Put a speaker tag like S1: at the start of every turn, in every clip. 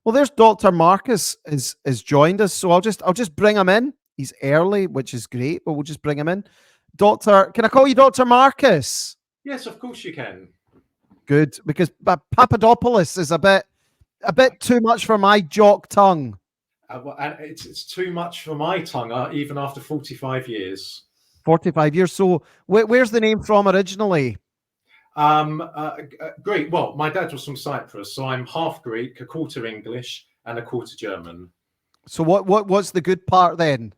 S1: Well, there's Dr. Marcus is joined us, so I'll just bring him in. He's early, which is great, but we'll just bring him in. Doctor, can I call you Dr. Marcus?
S2: Yes, of course you can.
S1: Good, because Papadopoulos is a bit too much for my jock tongue.
S2: And it's too much for my tongue, even after 45 years.
S1: 45 years. So where's the name from originally?
S2: Greek. Well, my dad was from Cyprus, so I'm half Greek, a quarter English, and a quarter German.
S1: So what's the good part then?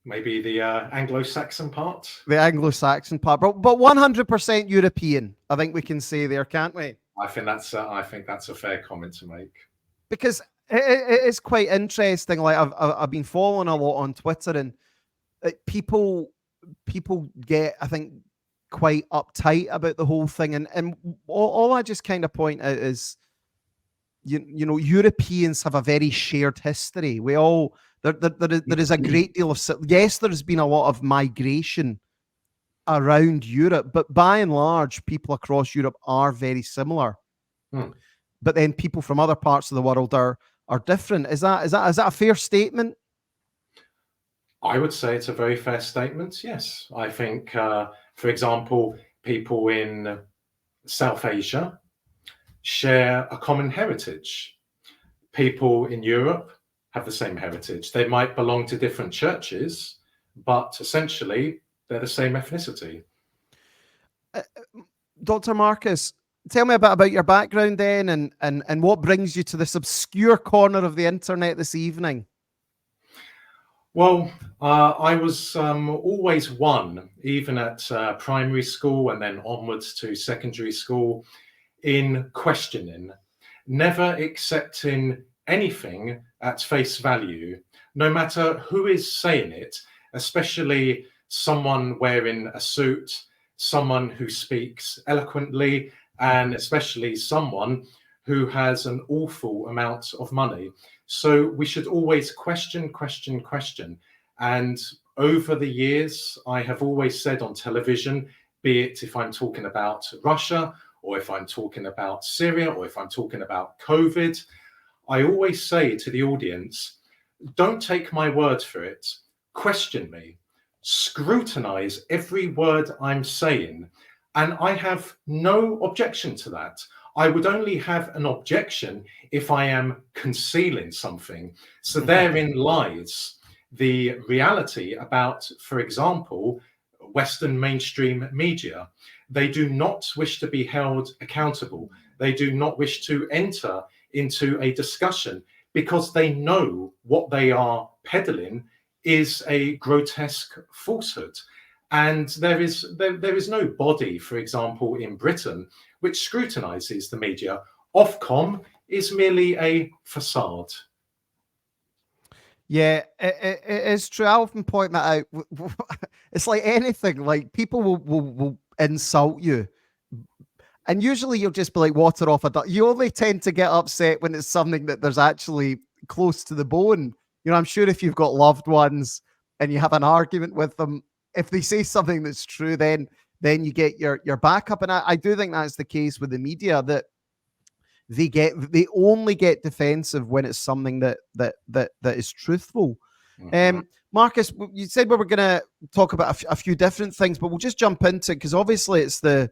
S2: Maybe the Anglo-Saxon part.
S1: The Anglo-Saxon part, but 100% European. I think we can say there, can't we?
S2: I think that's a fair comment to make.
S1: Because it is quite interesting. Like I've been following a lot on Twitter, and people get, I think, quite uptight about the whole thing. And all I just kind of point out is, you know, Europeans have a very shared history. We all there is a great deal of, yes, there has been a lot of migration around Europe, but by and large, people across Europe are very similar. But then people from other parts of the world are different. Is that a fair statement?
S2: I would say it's a very fair statement. Yes, I think, for example, people in South Asia share a common heritage. People in Europe have the same heritage. They might belong to different churches, but essentially they're the same ethnicity.
S1: Dr. Marcus, tell me a bit about your background then, and what brings you to this obscure corner of the internet this evening.
S2: Well, I was always one, even at primary school and then onwards to secondary school, in questioning, never accepting anything at face value, no matter who is saying it, especially someone wearing a suit, someone who speaks eloquently, and especially someone who has an awful amount of money. So we should always question. And over the years, I have always said on television, be it if I'm talking about Russia, or if I'm talking about Syria, or if I'm talking about COVID, I always say to the audience, don't take my word for it. Question me. Scrutinize every word I'm saying. And I have no objection to that. I would only have an objection if I am concealing something. So therein lies the reality about, for example, Western mainstream media. They do not wish to be held accountable. They do not wish to enter into a discussion because they know what they are peddling is a grotesque falsehood. And there is no body, for example, in Britain, which scrutinizes the media. Ofcom is merely a facade.
S1: Yeah, it is true. I often point that out. It's like anything, like people will insult you. And usually you'll just be like water off a duck. You only tend to get upset when it's something that there's actually close to the bone. You know, I'm sure if you've got loved ones and you have an argument with them, if they say something that's true, then you get your backup. And I do think that's the case with the media, that they only get defensive when it's something that is truthful. Marcus, you said we were going to talk about a few different things, but we'll just jump into it because obviously it's the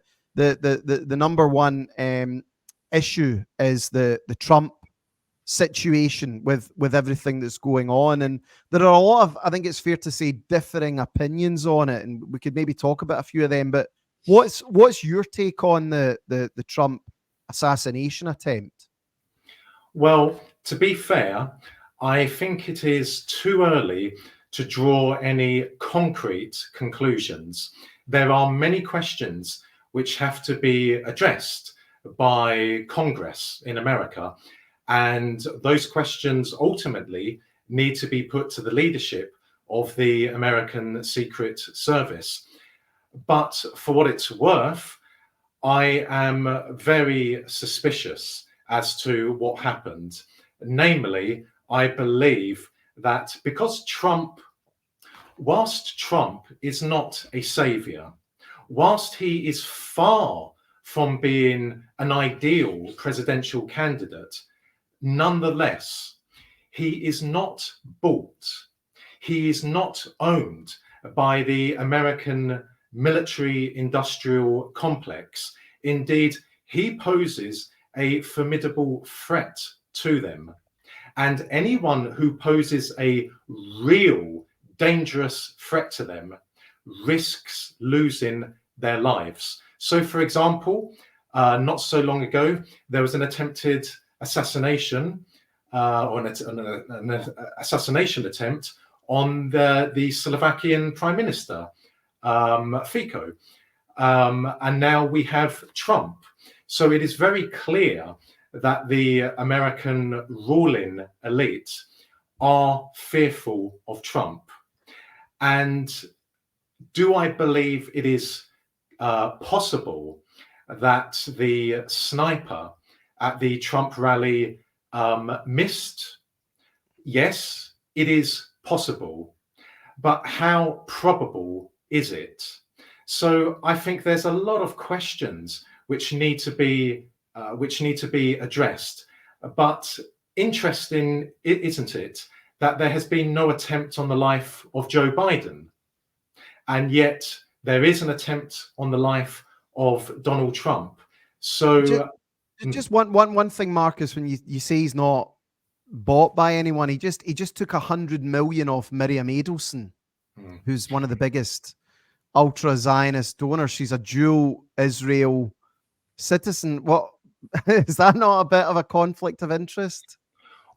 S1: number one issue is the Trump situation with everything that's going on, and there are a lot of, I think it's fair to say, differing opinions on it, and we could maybe talk about a few of them. But what's your take on the Trump assassination attempt?
S2: Well, to be fair, I think it is too early to draw any concrete conclusions. There are many questions which have to be addressed by Congress in America. And those questions ultimately need to be put to the leadership of the American Secret Service. But for what it's worth, I am very suspicious as to what happened. Namely, I believe that because whilst Trump is not a savior, whilst he is far from being an ideal presidential candidate, nonetheless, he is not bought. He is not owned by the American military industrial complex. Indeed, he poses a formidable threat to them. And anyone who poses a real dangerous threat to them risks losing their lives. So, for example, not so long ago, there was an attempted assassination or an assassination attempt on the Slovakian Prime Minister, Fico. And now we have Trump. So it is very clear that the American ruling elite are fearful of Trump. And do I believe it is possible that the sniper at the Trump rally missed? Yes, it is possible. But how probable is it? So I think there's a lot of questions which need to be addressed. But interesting, isn't it, that there has been no attempt on the life of Joe Biden, and yet there is an attempt on the life of Donald Trump. So
S1: just one thing, Marcus, when you say he's not bought by anyone, he just took 100 million off Miriam Adelson, who's one of the biggest ultra Zionist donors. She's a dual Israel citizen. What is that not a bit of a conflict of interest?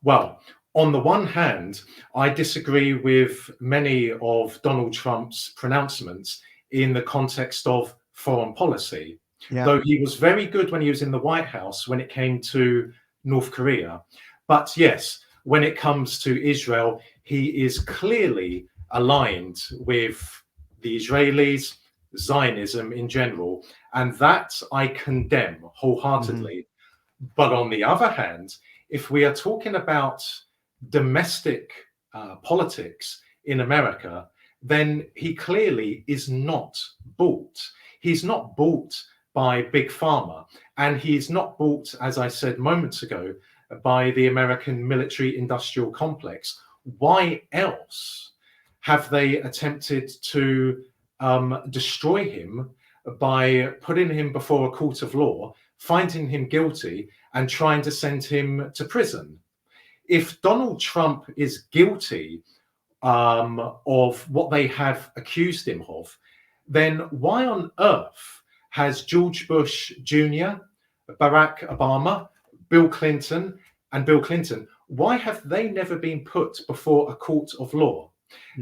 S2: Well, on the one hand, I disagree with many of Donald Trump's pronouncements in the context of foreign policy, though he was very good when he was in the White House when it came to North Korea. But yes, when it comes to Israel, he is clearly aligned with the Israelis, Zionism in general, and that I condemn wholeheartedly. But on the other hand, if we are talking about domestic politics in America, then he clearly is not bought. He's not bought by Big Pharma, and he's not bought, as I said moments ago, by the American military industrial complex. Why else have they attempted to destroy him by putting him before a court of law, finding him guilty, and trying to send him to prison? If Donald Trump is guilty of what they have accused him of, then why on earth has George Bush Jr., Barack Obama, Bill Clinton, why have they never been put before a court of law?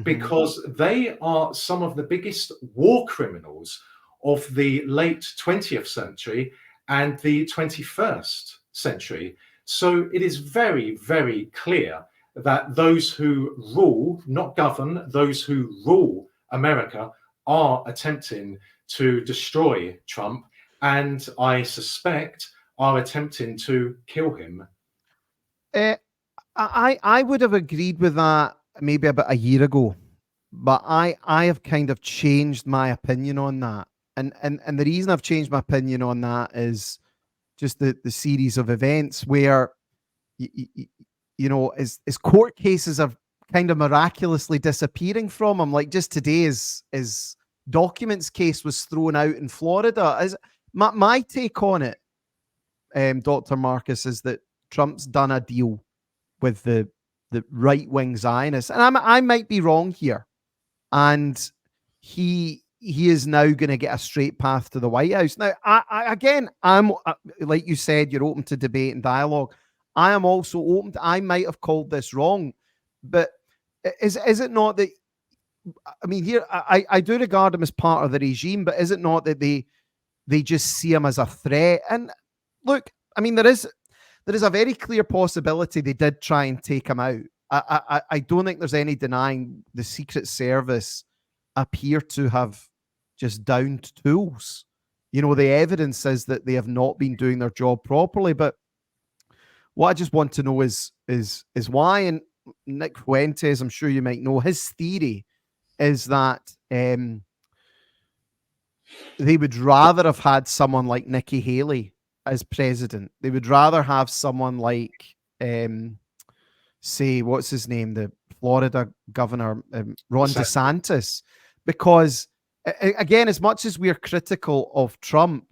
S2: Because they are some of the biggest war criminals of the late 20th century and the 21st century. So it is very, very clear that those who rule, not govern, those who rule America are attempting to destroy Trump, and I suspect are attempting to kill him.
S1: I would have agreed with that maybe about a year ago, but I have kind of changed my opinion on that. And the reason I've changed my opinion on that is just the series of events where, as court cases are kind of miraculously disappearing from him. Like just today, his documents case was thrown out in Florida. As my take on it, Dr. Marcus, is that Trump's done a deal with the right-wing Zionists, and I might be wrong here, and he is now going to get a straight path to the White House. Now, I'm like you said, you're open to debate and dialogue. I am also open I might have called this wrong, but is it not that? I mean, here I do regard him as part of the regime, but is it not that they just see him as a threat? And look, I mean, there is a very clear possibility they did try and take him out. I don't think there's any denying the Secret Service appear to have just downed tools. The evidence says that they have not been doing their job properly. But what I just want to know is why. And Nick Fuentes, I'm sure you might know, his theory is that they would rather have had someone like Nikki Haley as president. They would rather have someone like, say, what's his name, the Florida governor, Ron DeSantis, because again, as much as we're critical of Trump,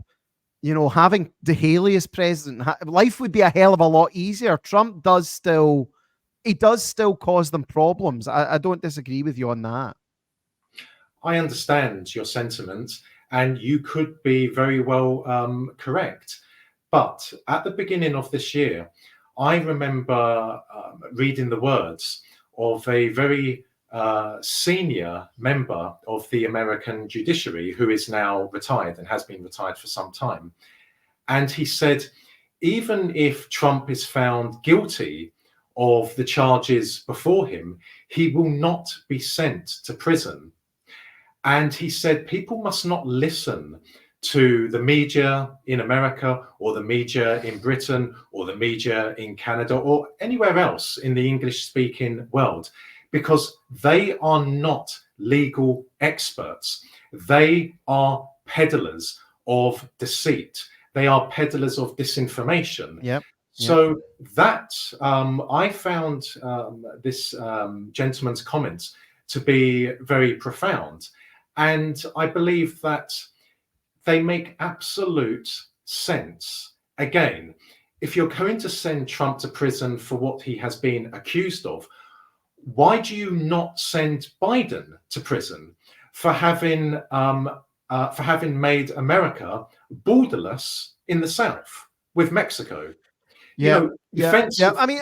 S1: having Haley as president, life would be a hell of a lot easier. Trump does still cause them problems. I don't disagree with you on that.
S2: I understand your sentiment, and you could be very well correct. But at the beginning of this year, I remember reading the words of a very senior member of the American judiciary who is now retired and has been retired for some time. And he said, even if Trump is found guilty of the charges before him, he will not be sent to prison. And he said, people must not listen to the media in America or the media in Britain or the media in Canada or anywhere else in the English-speaking world, because they are not legal experts. They are peddlers of deceit. They are peddlers of disinformation.
S1: Yep.
S2: So that I found this gentleman's comments to be very profound. And I believe that they make absolute sense. Again, if you're going to send Trump to prison for what he has been accused of, why do you not send Biden to prison for having made America borderless in the south with Mexico?
S1: Yeah. I mean,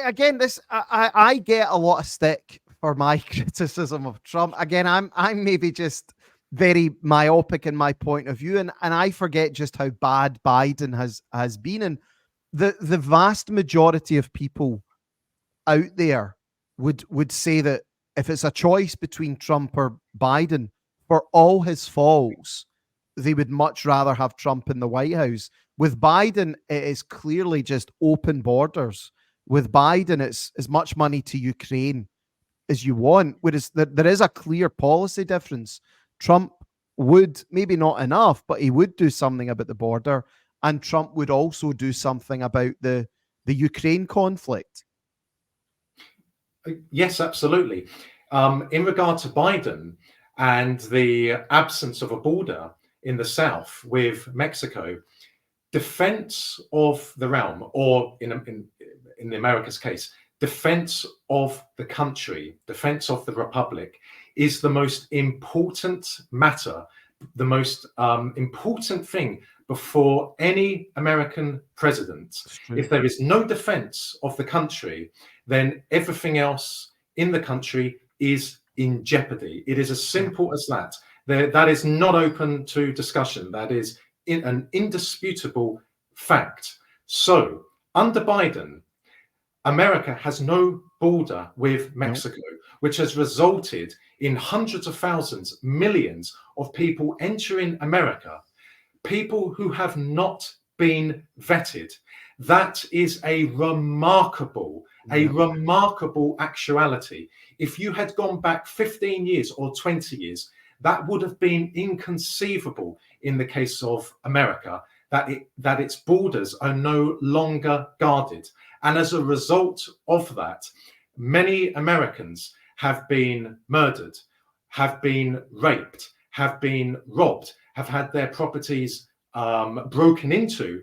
S1: again, I get a lot of stick for my criticism of Trump. Again, I'm maybe just very myopic in my point of view, and I forget just how bad Biden has been. And the vast majority of people out there would say that if it's a choice between Trump or Biden, for all his faults, they would much rather have Trump in the White House. With Biden, it is clearly just open borders. With Biden, it's as much money to Ukraine as you want, whereas there is a clear policy difference. Trump would, maybe not enough, but he would do something about the border, and Trump would also do something about the Ukraine conflict.
S2: Yes, absolutely. In regard to Biden and the absence of a border in the south with Mexico, defense of the realm, or in the America's case, defense of the country, defense of the republic, is the most important matter, the most important thing before any American president. If there is no defense of the country, then everything else in the country is in jeopardy. It is as simple as that. That is not open to discussion. That is an indisputable fact. So under Biden, America has no border with Mexico, which has resulted in hundreds of thousands, millions of people entering America, people who have not been vetted. That is a remarkable actuality. If you had gone back 15 years or 20 years, that would have been inconceivable in the case of America, that its borders are no longer guarded. And as a result of that, many Americans have been murdered, have been raped, have been robbed, have had their properties broken into,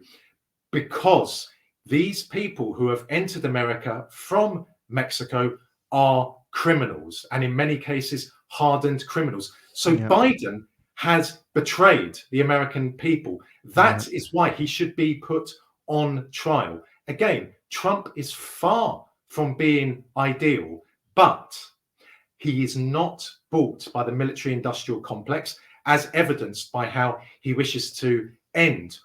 S2: because these people who have entered America from Mexico are criminals, and in many cases, hardened criminals. So Biden has betrayed the American people. That is why he should be put on trial. Again, Trump is far from being ideal, but he is not bought by the military-industrial complex, as evidenced by how he wishes to end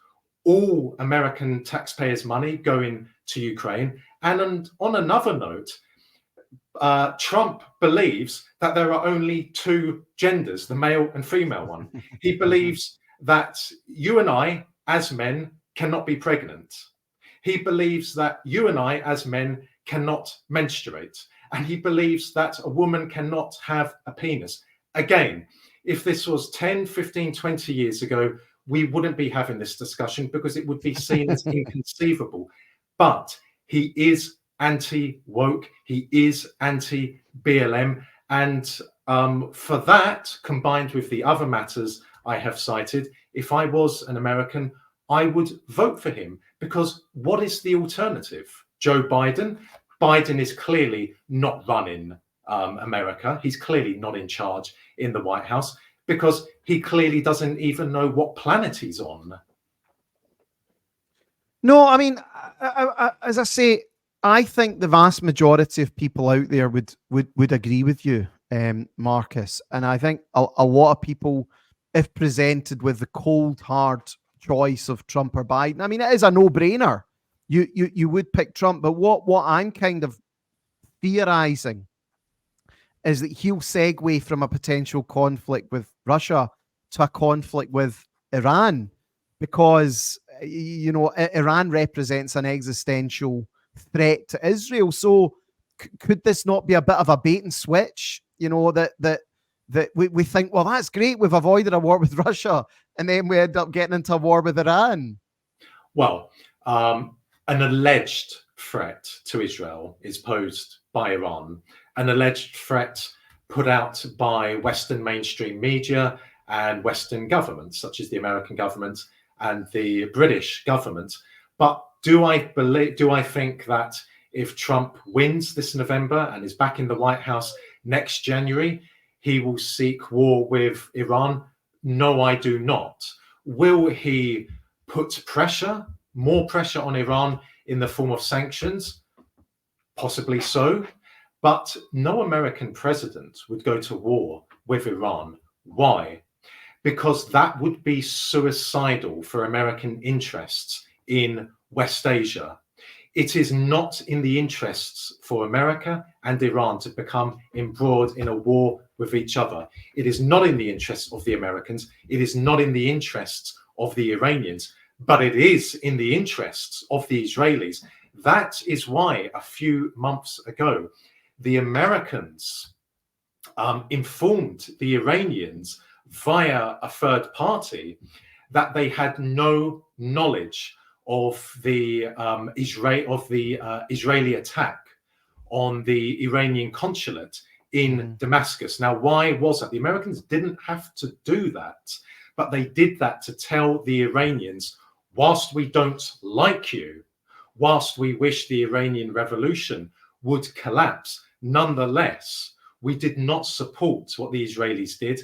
S2: all American taxpayers' money going to Ukraine. And on another note, Trump believes that there are only two genders, the male and female one. He believes that you and I, as men, cannot be pregnant. He believes that you and I, as men, cannot menstruate. And he believes that a woman cannot have a penis. Again, If this was 10, 15, 20 years ago, we wouldn't be having this discussion because it would be seen as inconceivable. But he is anti-woke, he is anti-BLM, and for that, combined with the other matters I have cited, if I was an American, I would vote for him, because what is the alternative? Joe Biden? Biden is clearly not running America. He's clearly not in charge in the White House, because he clearly doesn't even know what planet he's on.
S1: No, I mean, as I say, I think the vast majority of people out there would agree with you, Marcus. And I think a lot of people, if presented with the cold, hard choice of Trump or Biden, I mean, it is a no-brainer. You would pick Trump. But what I'm kind of theorizing is that he'll segue from a potential conflict with Russia to a conflict with Iran, because Iran represents an existential threat to Israel. So could this not be a bit of a bait and switch? That we think, well, that's great, we've avoided a war with Russia, and then we end up getting into a war with Iran.
S2: Well, an alleged threat to Israel is posed by Iran, an alleged threat put out by Western mainstream media and Western governments, such as the American government and the British government. But do I think that if Trump wins this November and is back in the White House next January, he will seek war with Iran? No, I do not. Will he put more pressure on Iran in the form of sanctions? Possibly so. But no American president would go to war with Iran. Why? Because that would be suicidal for American interests in West Asia. It is not in the interests for America and Iran to become embroiled in a war with each other. It is not in the interests of the Americans. It is not in the interests of the Iranians, but it is in the interests of the Israelis. That is why a few months ago, the Americans informed the Iranians via a third party that they had no knowledge of the Israeli attack on the Iranian consulate in Damascus. Now, why was that? The Americans didn't have to do that, but they did that to tell the Iranians, whilst we don't like you, whilst we wish the Iranian Revolution would collapse, nonetheless, we did not support what the Israelis did,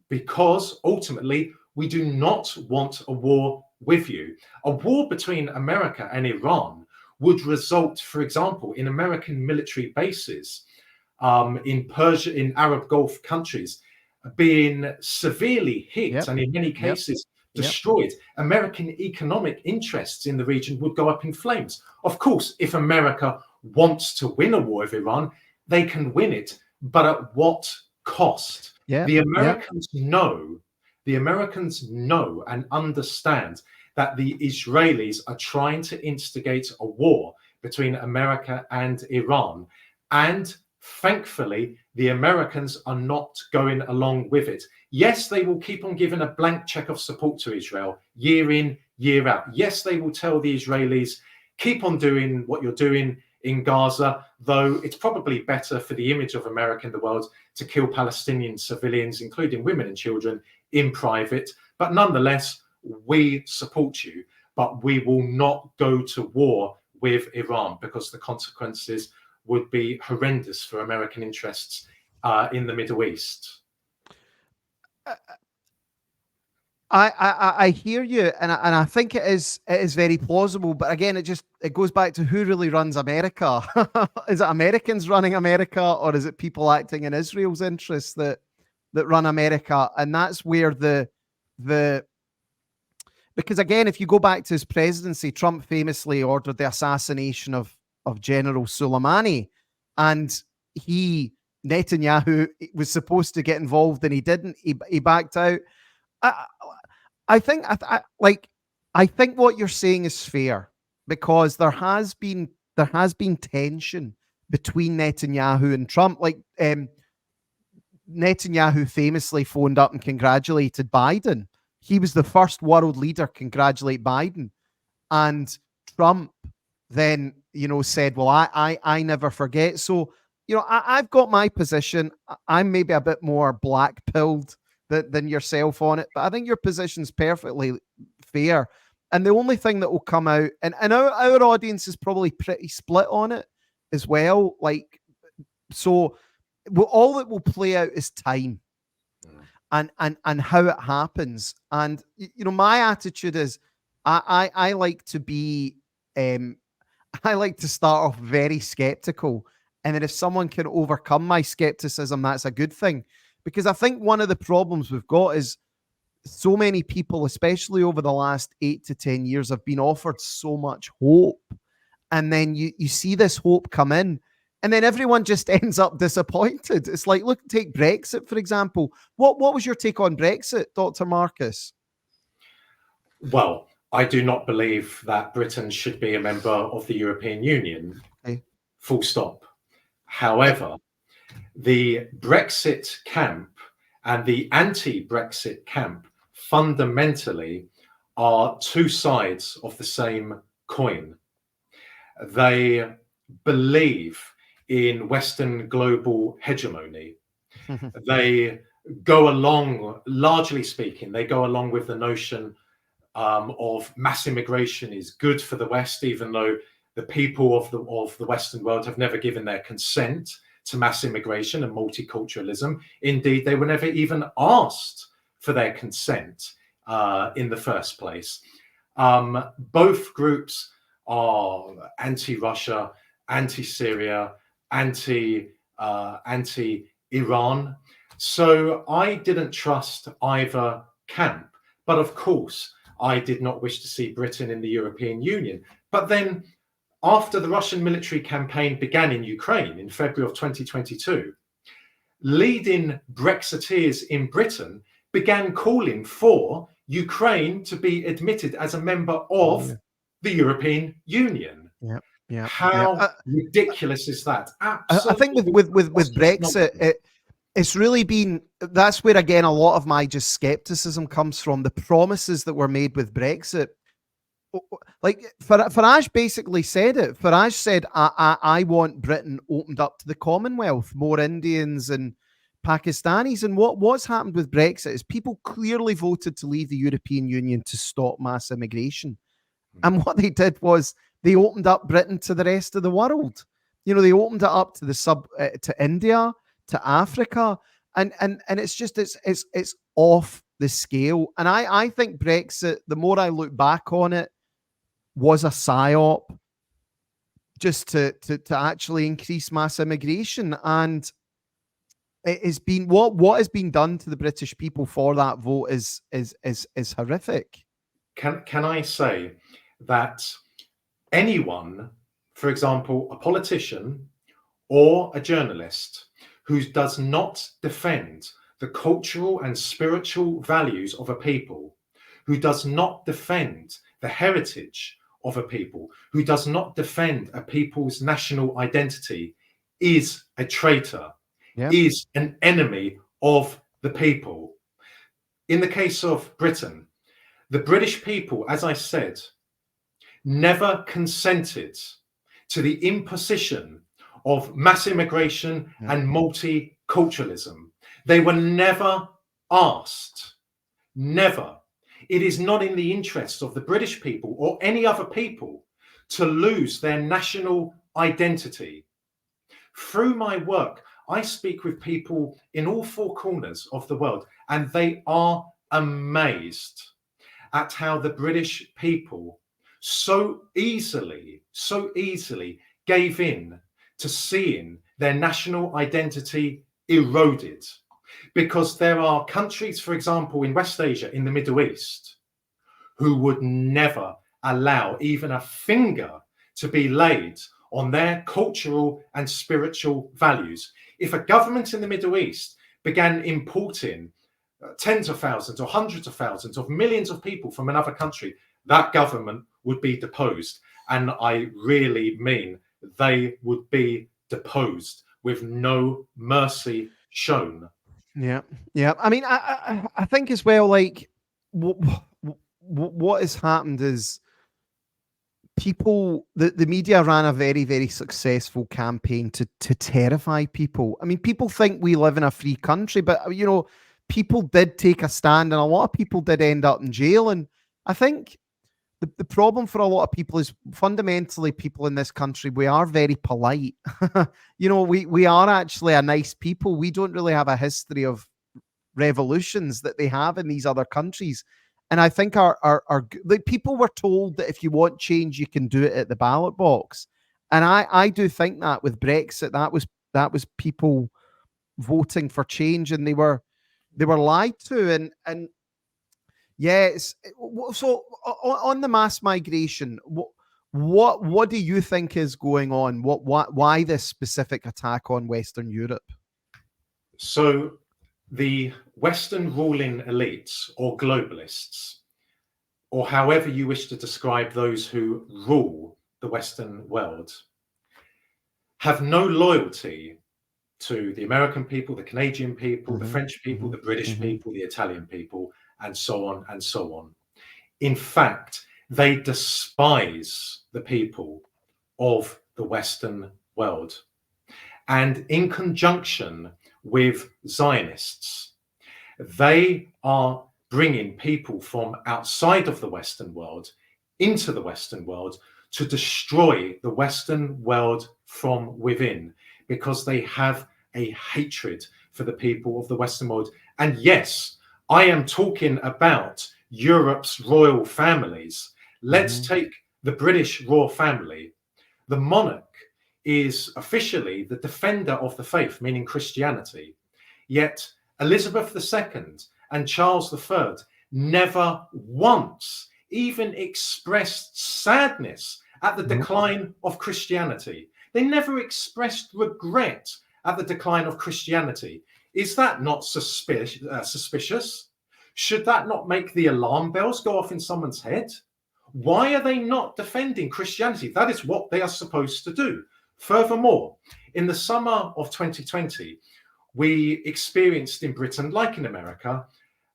S2: because ultimately we do not want a war with you. A war between America and Iran would result, for example, in American military bases in Persia, in Arab Gulf countries, being severely hit and in many cases destroyed. American economic interests in the region would go up in flames. Of course, if America wants to win a war with Iran, they can win it, but at what cost? The Americans know and understand that the Israelis are trying to instigate a war between America and Iran. And thankfully, the Americans are not going along with it. Yes, they will keep on giving a blank check of support to Israel year in, year out. Yes, they will tell the Israelis, keep on doing what you're doing in Gaza, though it's probably better for the image of America in the world to kill Palestinian civilians, including women and children, in private. But nonetheless, we support you, but we will not go to war with Iran, because the consequences would be horrendous for American interests in the Middle East.
S1: I hear you, and I think it is very plausible. But again, it goes back to who really runs America. Is it Americans running America, or is it people acting in Israel's interests that run America? And that's where because again, if you go back to his presidency, Trump famously ordered the assassination of General Soleimani, and Netanyahu was supposed to get involved, and he didn't. He backed out. I think what you're saying is fair, because there has been tension between Netanyahu and Trump. Like Netanyahu famously phoned up and congratulated Biden. He was the first world leader congratulate Biden. And Trump then, said, well, I never forget. So, I've got my position. I'm maybe a bit more black-pilled than yourself on it, but I think your position's perfectly fair. And the only thing that will come out, and our audience is probably pretty split on it as well. Like, so all that will play out is time and how it happens. And my attitude is I like to be I like to start off very skeptical. And then if someone can overcome my skepticism, that's a good thing. Because I think one of the problems we've got is so many people, especially over the last 8 to 10 years, have been offered so much hope. And then you see this hope come in, and then everyone just ends up disappointed. It's like, look, take Brexit, for example. What was your take on Brexit, Dr. Marcus?
S2: Well, I do not believe that Britain should be a member of the European Union.
S1: Okay.
S2: Full stop. However, the Brexit camp and the anti-Brexit camp fundamentally are two sides of the same coin. They believe in Western global hegemony. They go along, largely speaking, they go along with the notion of mass immigration is good for the West, even though the people of the Western world have never given their consent to mass immigration and multiculturalism. Indeed, they were never even asked for their consent in the first place. Both groups are anti-Russia, anti-Syria, anti-Iran. So I didn't trust either camp. But of course, I did not wish to see Britain in the European Union. But then, after the Russian military campaign began in Ukraine in February of 2022, leading Brexiteers in Britain began calling for Ukraine to be admitted as a member of the European Union. How ridiculous is that? Absolutely.
S1: I think with Brexit, it's really been, that's where again a lot of my just skepticism comes from. The promises that were made with Brexit. Like Farage basically said it. Farage said, I want Britain opened up to the Commonwealth, more Indians and Pakistanis. And what's happened with Brexit is people clearly voted to leave the European Union to stop mass immigration. And what they did was they opened up Britain to the rest of the world. They opened it up to to India, to Africa, and it's just it's off the scale. And I think Brexit, the more I look back on it, was a psyop just to actually increase mass immigration. And it has been what has been done to the British people for that vote is horrific.
S2: Can I say that anyone, for example, a politician or a journalist who does not defend the cultural and spiritual values of a people, who does not defend the heritage of a people, who does not defend a people's national identity, is a traitor, is an enemy of the people. In the case of Britain, the British people, as I said, never consented to the imposition of mass immigration and multiculturalism. They were never asked. Never. It is not in the interests of the British people or any other people to lose their national identity. Through my work, I speak with people in all four corners of the world, and they are amazed at how the British people so easily gave in to seeing their national identity eroded. Because there are countries, for example, in West Asia, in the Middle East, who would never allow even a finger to be laid on their cultural and spiritual values. If a government in the Middle East began importing tens of thousands or hundreds of thousands of millions of people from another country, that government would be deposed. And I really mean they would be deposed with no mercy shown.
S1: Yeah, yeah. I mean, I think as well, like what what has happened is people, the media ran a very, very successful campaign to terrify people. I mean, people think we live in a free country, but people did take a stand, and a lot of people did end up in jail. And I think the problem for a lot of people is fundamentally people in this country, we are very polite. We are actually a nice people. We don't really have a history of revolutions that they have in these other countries. And I think our like people were told that if you want change, you can do it at the ballot box. And I do think that with Brexit, that was people voting for change, and they were lied to. And yes, so on the mass migration, what do you think is going on? Why this specific attack on Western Europe?
S2: So the Western ruling elites or globalists, or however you wish to describe those who rule the Western world, have no loyalty to the American people, the Canadian people, the French people, the British people, the Italian people, and so on and so on. In fact, they despise the people of the Western world. And in conjunction with Zionists, they are bringing people from outside of the Western world into the Western world to destroy the Western world from within, because they have a hatred for the people of the Western world. And yes, I am talking about Europe's royal families. Let's take the British royal family. The monarch is officially the defender of the faith, meaning Christianity. Yet Elizabeth II and Charles III never once even expressed sadness at the decline of Christianity. They never expressed regret at the decline of Christianity. Is that not suspicious? Should that not make the alarm bells go off in someone's head? Why are they not defending Christianity? That is what they are supposed to do. Furthermore, in the summer of 2020, we experienced in Britain, like in America,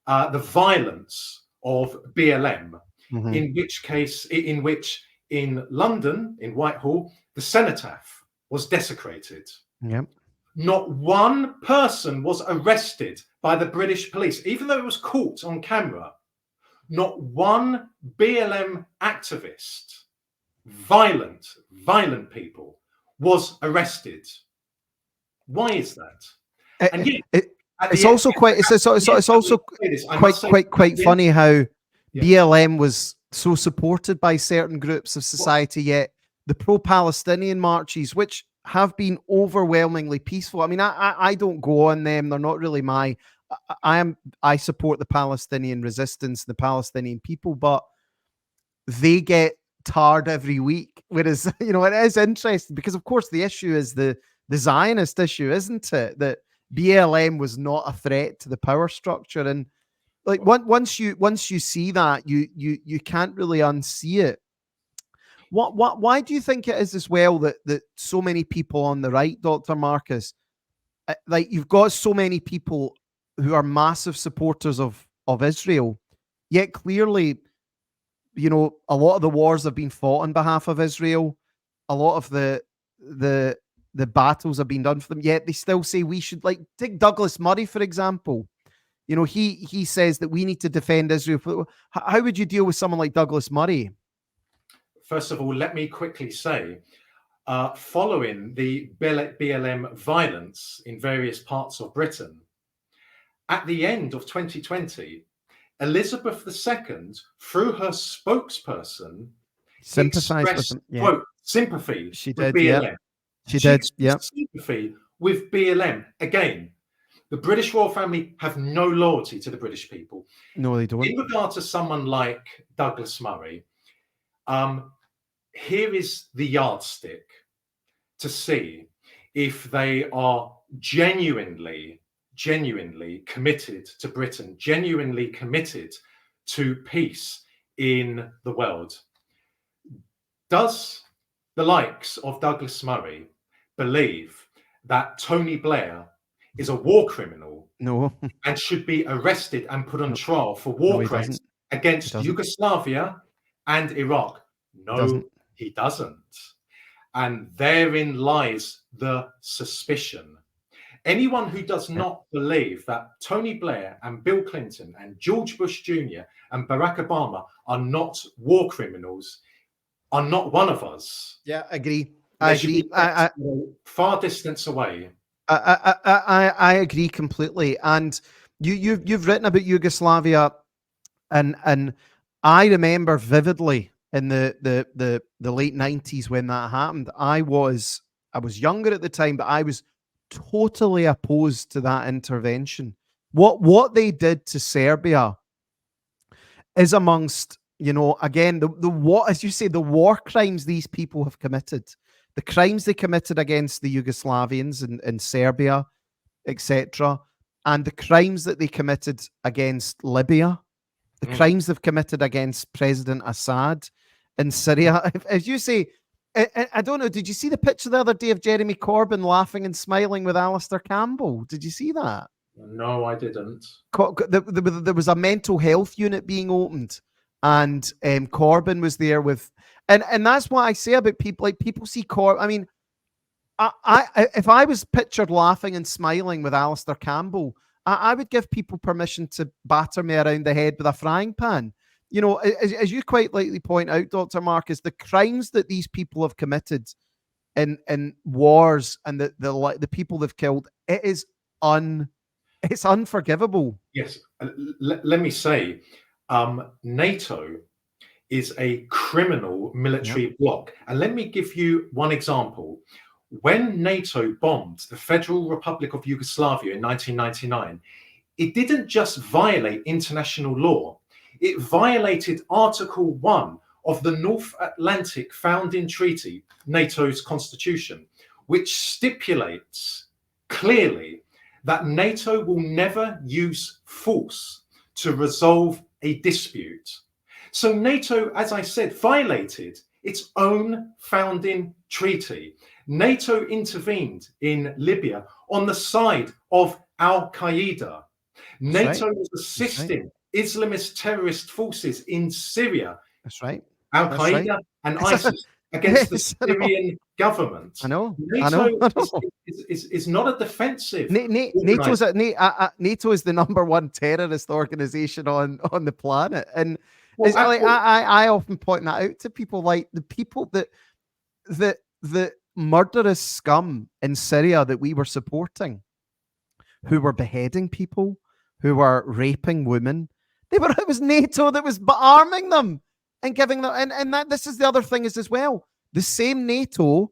S2: the violence of BLM, in which in London, in Whitehall, the cenotaph was desecrated.
S1: Yep.
S2: Not one person was arrested by the British police, even though it was caught on camera. Not one BLM activist, violent people, was arrested. Why is that? And yet,
S1: it's also quite funny how BLM was so supported by certain groups of society, yet the pro-Palestinian marches, which have been overwhelmingly peaceful. I mean, I don't go on them. They're not really my. I support the Palestinian resistance, the Palestinian people, but they get tarred every week. Whereas, it is interesting because, of course, the issue is the Zionist issue, isn't it? That BLM was not a threat to the power structure, and like once you see that, you can't really unsee it. Why do you think it is as well that so many people on the right, Dr. Marcus, like you've got so many people who are massive supporters of Israel, yet clearly, a lot of the wars have been fought on behalf of Israel. A lot of the battles have been done for them, yet they still say we should, like, take Douglas Murray, for example. He says that we need to defend Israel. How would you deal with someone like Douglas Murray?
S2: First of all, let me quickly say, following the BLM violence in various parts of Britain, at the end of 2020, Elizabeth II, through her spokesperson,
S1: sympathized with them. Yeah.
S2: Quote, sympathy
S1: she
S2: with
S1: did,
S2: BLM.
S1: Yeah. She did, yeah.
S2: Sympathy with BLM. Again, the British royal family have no loyalty to the British people.
S1: No, they don't.
S2: In regard to someone like Douglas Murray, here is the yardstick to see if they are genuinely committed to Britain, genuinely committed to peace in the world. Does the likes of Douglas Murray believe that Tony Blair is a war criminal
S1: No,
S2: and should be arrested and put on
S1: no,
S2: trial for
S1: no,
S2: war
S1: he
S2: crimes
S1: doesn't. He
S2: against
S1: doesn't.
S2: Yugoslavia and Iraq.
S1: He doesn't.
S2: No, he doesn't. And therein lies the suspicion. Anyone who does not believe that Tony Blair and Bill Clinton and George Bush Jr. and Barack Obama are not war criminals are not one of us.
S1: Yeah, I agree.
S2: They should be kept far distance away.
S1: I agree completely. And you've written about Yugoslavia, and I remember vividly in the late 90s when that happened. I was younger at the time, but I was totally opposed to that intervention. What they did to Serbia is amongst, again, the what, as you say, the war crimes these people have committed, the crimes they committed against the Yugoslavians in Serbia, etc., and the crimes that they committed against Libya, the crimes they've committed against President Assad in Syria. As you say, I don't know, did you see the picture the other day of Jeremy Corbyn laughing and smiling with Alistair Campbell? Did you see that?
S2: No, I didn't.
S1: There was a mental health unit being opened, and Corbyn was there with, and that's what I say about people. Like, people see Corbyn. I mean, I if I was pictured laughing and smiling with Alistair Campbell, I would give people permission to batter me around the head with a frying pan. As you quite rightly point out, Dr. Marcus, the crimes that these people have committed in wars and the people they've killed, it's unforgivable.
S2: Yes, let me say, NATO is a criminal military bloc. And let me give you one example. When NATO bombed the Federal Republic of Yugoslavia in 1999, it didn't just violate international law, it violated Article 1 of the North Atlantic Founding Treaty, NATO's constitution, which stipulates clearly that NATO will never use force to resolve a dispute. So NATO, as I said, violated its own founding treaty. NATO intervened in Libya on the side of Al-Qaeda. NATO was assisting Islamist terrorist forces in Syria.
S1: That's right.
S2: Al-Qaeda and ISIS against the Syrian government.
S1: I know.
S2: NATO is not a defensive.
S1: NATO is the number one terrorist organization on the planet, and I often point that out to people. Like, the people that the murderous scum in Syria that we were supporting, who were beheading people, who were raping women, it was NATO that was arming them and giving them, and that this is the other thing is as well, the same NATO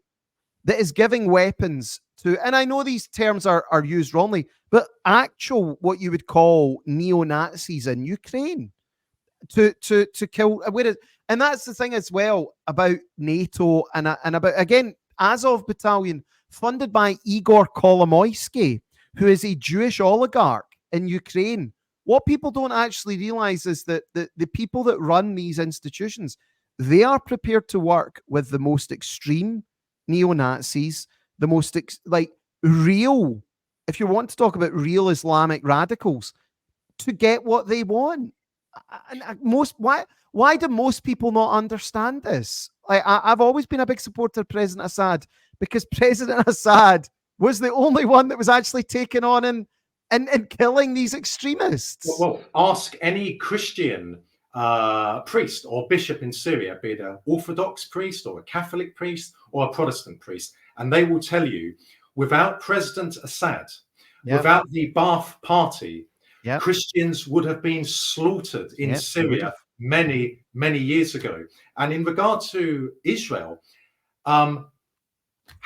S1: that is giving weapons to, and I know these terms are used wrongly, but actual what you would call neo-Nazis in Ukraine to kill, and that's the thing as well about NATO and about, again, Azov Battalion, funded by Igor Kolomoisky, who is a Jewish oligarch in Ukraine. What people don't actually realize is that the people that run these institutions, they are prepared to work with the most extreme neo-Nazis, the most real, if you want to talk about real Islamic radicals, to get what they want. And why do most people not understand this? I've always been a big supporter of President Assad, because President Assad was the only one that was actually taken on and killing these extremists.
S2: Well, ask any Christian priest or bishop in Syria, be it an Orthodox priest or a Catholic priest or a Protestant priest, and they will tell you, without President Assad, without the Ba'ath Party, Christians would have been slaughtered in Syria many, many years ago. And in regard to Israel, how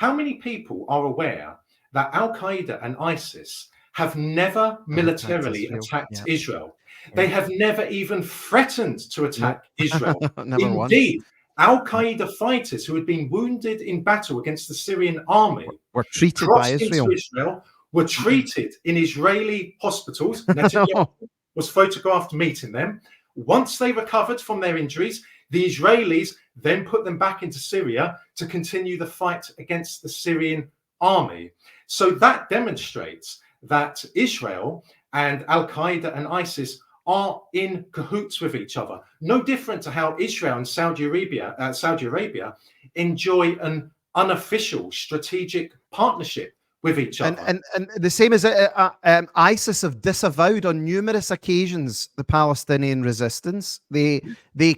S2: many people are aware that Al-Qaeda and ISIS have never militarily attacked Israel? They have never even threatened to attack Israel. Indeed, Al-Qaeda fighters who had been wounded in battle against the Syrian army
S1: were treated by
S2: Israel, were treated in Israeli hospitals. Netanyahu was photographed meeting them. Once they recovered from their injuries, the Israelis then put them back into Syria to continue the fight against the Syrian army. So that demonstrates that Israel and Al-Qaeda and ISIS are in cahoots with each other. No different to how Israel and Saudi Arabia enjoy an unofficial strategic partnership with each other.
S1: And the same as ISIS have disavowed on numerous occasions the Palestinian resistance. They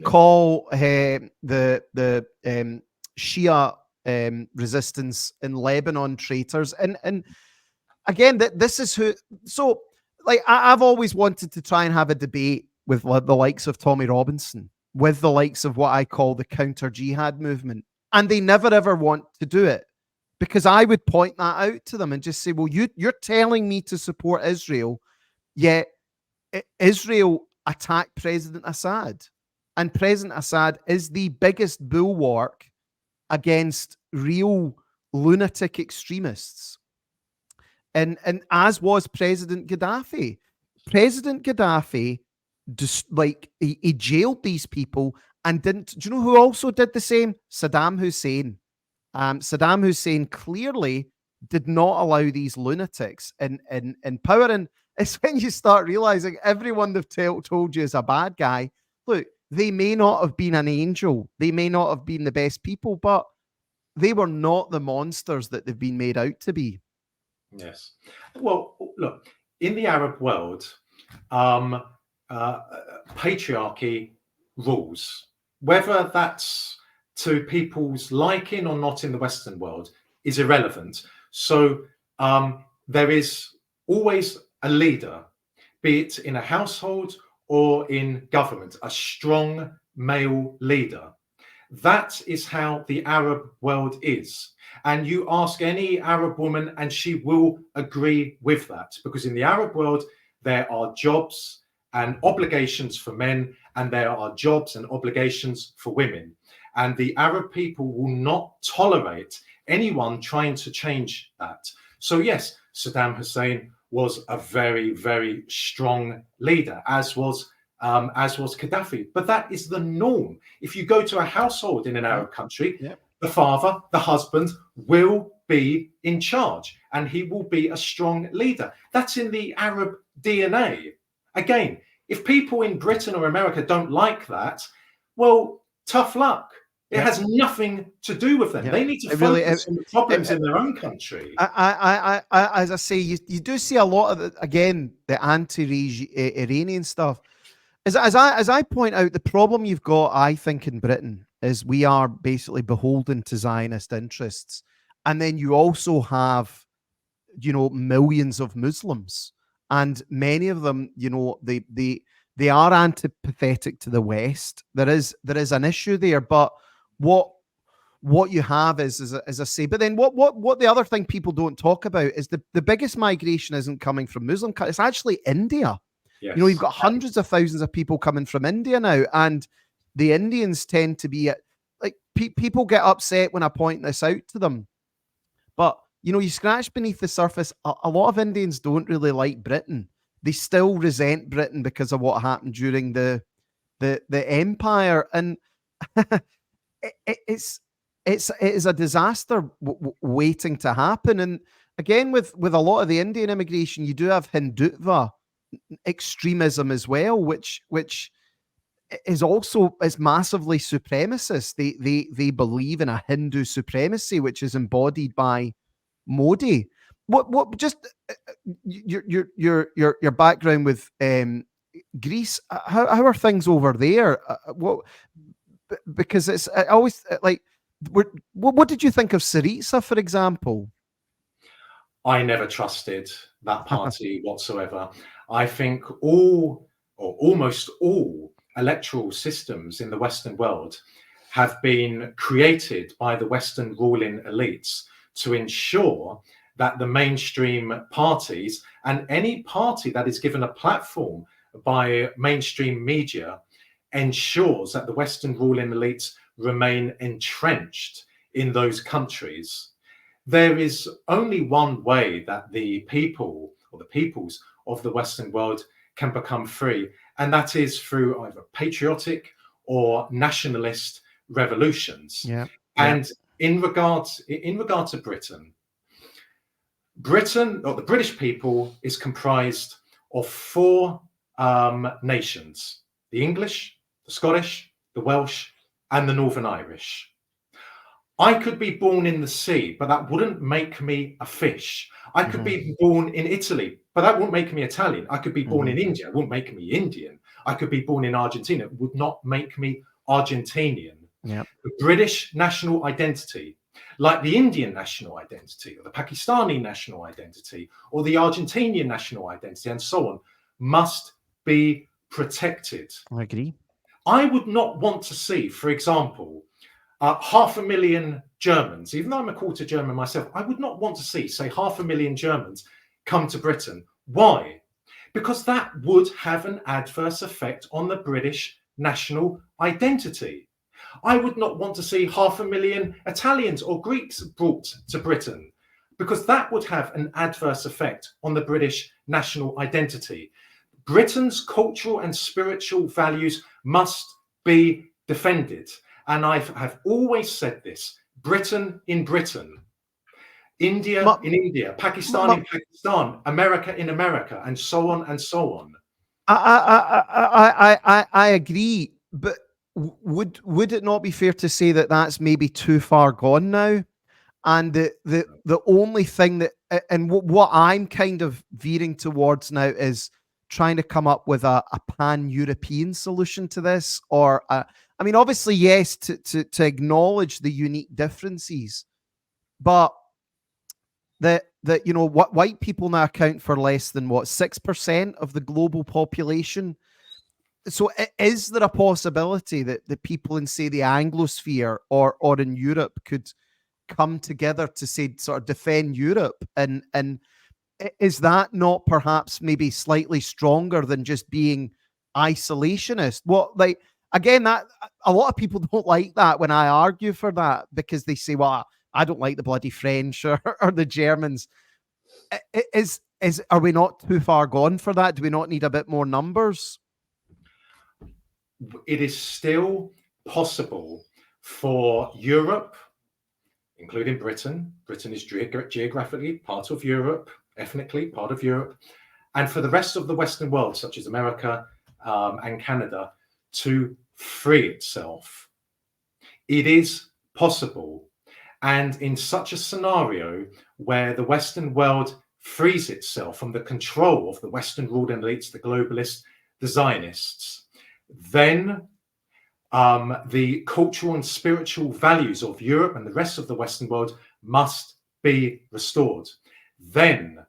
S1: call the Shia resistance in Lebanon traitors. And again, this is who. So, like, I've always wanted to try and have a debate with the likes of Tommy Robinson, with the likes of what I call the counter jihad movement, and they never ever want to do it. Because I would point that out to them and just say, well, you're telling me to support Israel, yet Israel attacked President Assad. And President Assad is the biggest bulwark against real lunatic extremists. And as was President Gaddafi. President Gaddafi, just like he jailed these people and didn't. Do you know who also did the same? Saddam Hussein. Saddam Hussein clearly did not allow these lunatics in power. And it's when you start realizing everyone they've told you is a bad guy. Look, they may not have been an angel. They may not have been the best people, but they were not the monsters that they've been made out to be.
S2: Yes. Well, look, in the Arab world, patriarchy rules. Whether that's to people's liking or not in the Western world is irrelevant. So there is always a leader, be it in a household or in government, a strong male leader. That is how the Arab world is. And you ask any Arab woman and she will agree with that, because in the Arab world, there are jobs and obligations for men, and there are jobs and obligations for women. And the Arab people will not tolerate anyone trying to change that. So yes, Saddam Hussein was a very, very strong leader, as was Gaddafi. But that is the norm. If you go to a household in an Arab country, the father, the husband, will be in charge, and he will be a strong leader. That's in the Arab DNA. Again, if people in Britain or America don't like that, well, tough luck. It has nothing to do with them. They need to focus on the problems in their own country.
S1: As I say, you do see a lot of the anti-Iranian stuff. As I point out, the problem you've got, I think, in Britain is we are basically beholden to Zionist interests, and then you also have, millions of Muslims, and many of them, they are antipathetic to the West. There is an issue there, but what you have is, as I say, but then what the other thing people don't talk about is the biggest migration isn't coming from Muslim countries. It's actually India. Yes. You've got hundreds of thousands of people coming from India now, and the Indians tend to be like people get upset when I point this out to them, but you scratch beneath the surface. A lot of Indians don't really like Britain. They still resent Britain because of what happened during the empire, and it is a disaster waiting to happen. And again, with a lot of the Indian immigration, you do have Hindutva extremism as well, which is massively supremacist. They believe in a Hindu supremacy, which is embodied by Modi. What just your background with Greece? How are things over there? Because it's always like, what did you think of Syriza, for example?
S2: I never trusted that party whatsoever. I think all or almost all electoral systems in the Western world have been created by the Western ruling elites to ensure that the mainstream parties and any party that is given a platform by mainstream media ensures that the Western ruling elites remain entrenched in those countries. There is only one way that the people or the peoples of the Western world can become free, and that is through either patriotic or nationalist revolutions. And in regard to Britain, Britain, or the British people, is comprised of four nations: the English, the Scottish, the Welsh, and the Northern Irish. I could be born in the sea, but that wouldn't make me a fish. I could be born in Italy, but that wouldn't make me Italian. I could be born in India, it wouldn't make me Indian. I could be born in Argentina, it would not make me Argentinian.
S1: Yep.
S2: The British national identity, like the Indian national identity, or the Pakistani national identity, or the Argentinian national identity, and so on, must be protected.
S1: I agree.
S2: I would not want to see, for example, 500,000 Germans, even though I'm a quarter German myself, I would not want to see, say, 500,000 Germans come to Britain. Why? Because that would have an adverse effect on the British national identity. I would not want to see 500,000 Italians or Greeks brought to Britain, because that would have an adverse effect on the British national identity. Britain's cultural and spiritual values must be defended. And I have always said this: Britain in Britain, India in India, Pakistan in Pakistan, America in America, and so on and so on.
S1: I agree, but would it not be fair to say that that's maybe too far gone now? And the only thing that, and what I'm kind of veering towards now, is trying to come up with a pan-European solution to this, or I mean, obviously, yes, to acknowledge the unique differences, but that you know, what white people now account for less than 6% of the global population. So is there a possibility that the people in, say, the Anglosphere or in Europe could come together to, say, sort of defend Europe? And is that not perhaps maybe slightly stronger than just being isolationist? Like, again, that a lot of people don't like that when I argue for that, because they say, well, I don't like the bloody French or the Germans. Are we not too far gone for that? Do we not need a bit more numbers?
S2: It is still possible for Europe, including Britain. Britain is geographically part of Europe, ethnically part of Europe, and for the rest of the Western world, such as America and Canada, to free itself. It is possible. And in such a scenario where the Western world frees itself from the control of the Western ruled elites, the globalists, the Zionists, then the cultural and spiritual values of Europe and the rest of the Western world must be restored. Then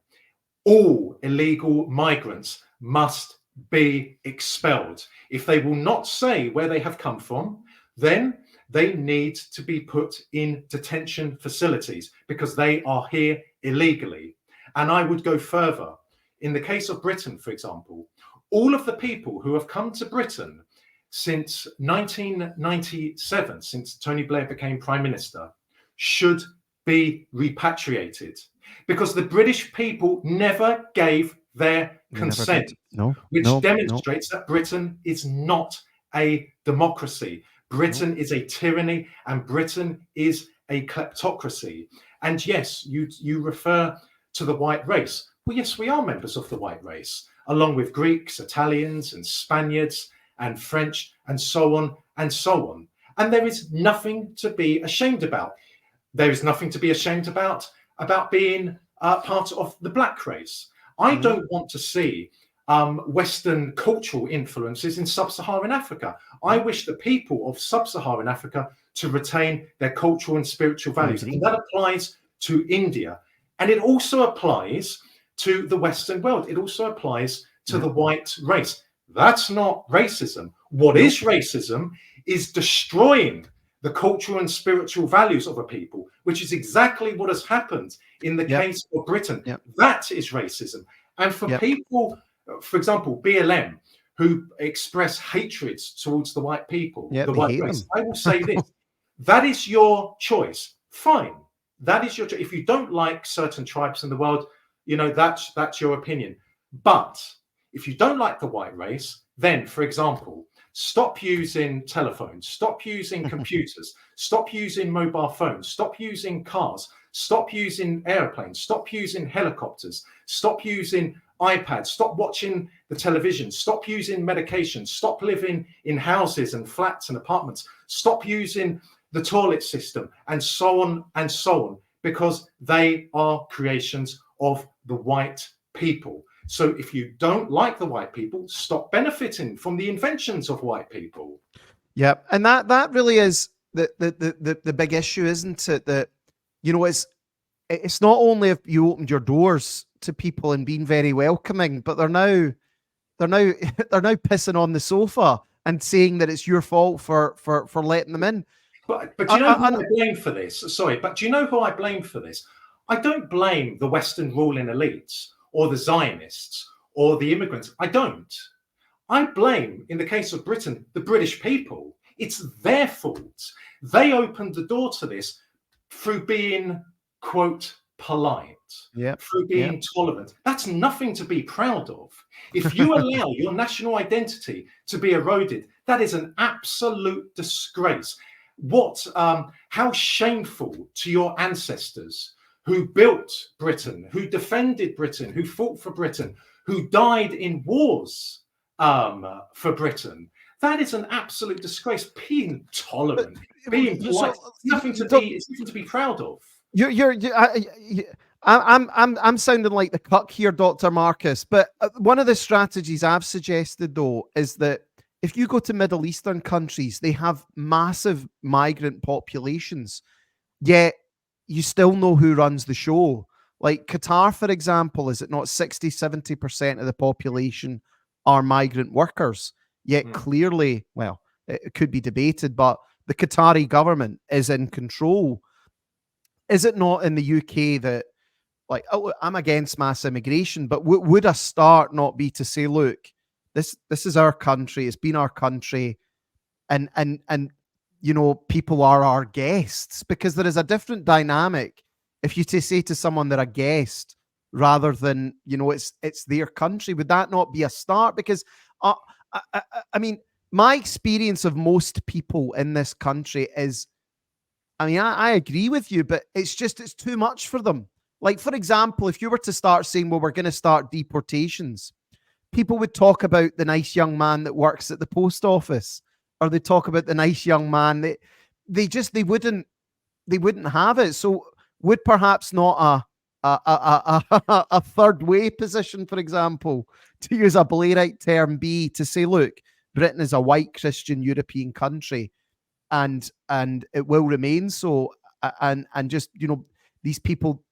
S2: all illegal migrants must be expelled. If they will not say where they have come from, then they need to be put in detention facilities because they are here illegally. And I would go further. In the case of Britain, for example, all of the people who have come to Britain since 1997, since Tony Blair became Prime Minister, should be repatriated, because the British people never gave their consent, which demonstrates that Britain is not a democracy. Britain is a tyranny, and Britain is a kleptocracy. And yes, you refer to the white race. Well, yes, we are members of the white race, along with Greeks, Italians, and Spaniards, and French, and so on and so on. And there is nothing to be ashamed about. There is nothing to be ashamed about being part of the black race. I don't want to see Western cultural influences in sub-Saharan Africa. I wish the people of sub-Saharan Africa to retain their cultural and spiritual values. And that applies to India. And it also applies to the Western world. It also applies to the white race. That's not racism. What is racism is destroying the cultural and spiritual values of a people, which is exactly what has happened in the case of Britain. That is racism. And for people, for example, BLM, who express hatred towards the white people, the white race, I will say this: that is your choice. Fine. That is your choice. If you don't like certain tribes in the world, you know, that's your opinion. But if you don't like the white race, then, for example, Stop using telephones. Stop using computers. Stop using mobile phones. Stop using cars. Stop using airplanes. Stop using helicopters. Stop using iPads. Stop watching the television. Stop using medication. Stop living in houses and flats and apartments. Stop using the toilet system, and so on and so on, because they are creations of the white people. So if you don't like the white people, stop benefiting from the inventions of white people.
S1: Yeah, and that really is the big issue, isn't it? That, you know, it's not only if you opened your doors to people and been very welcoming, but they're now they're now pissing on the sofa and saying that it's your fault for letting them in.
S2: But do you know who I blame for this? Sorry, but do you know who I blame for this? I don't blame the Western ruling elites or the Zionists or the immigrants. I don't. I blame, in the case of Britain, the British people. It's their fault. They opened the door to this through being, quote, polite, through being tolerant. That's nothing to be proud of. If you allow your national identity to be eroded, that is an absolute disgrace. How shameful to your ancestors who built Britain, who defended Britain, who fought for Britain, who died in wars for Britain. That is an absolute disgrace. Being tolerant, being polite, it's nothing to be proud of.
S1: I'm sounding like the cuck here, Dr. Marcus. But one of the strategies I've suggested, though, is that if you go to Middle Eastern countries, they have massive migrant populations, yet you still know who runs the show. Like Qatar, for example, is it not 60-70% of the population are migrant workers? Yet clearly, well, it could be debated, but the Qatari government is in control. Is it not in the UK that, like, oh, I'm against mass immigration, but would a start not be to say, look, this is our country, it's been our country, and you know, people are our guests, because there is a different dynamic if you say to someone they're a guest rather than, you know, it's their country. Would that not be a start? Because I mean, my experience of most people in this country is, I mean, I agree with you, but it's too much for them. Like, for example, if you were to start saying, well, we're going to start deportations, people would talk about the nice young man that works at the post office, or they talk about the nice young man that they wouldn't have it. So would perhaps not a third way position, for example, to use a Blairite term, be to say, look, Britain is a white Christian European country, and it will remain so, and just, you know, these people,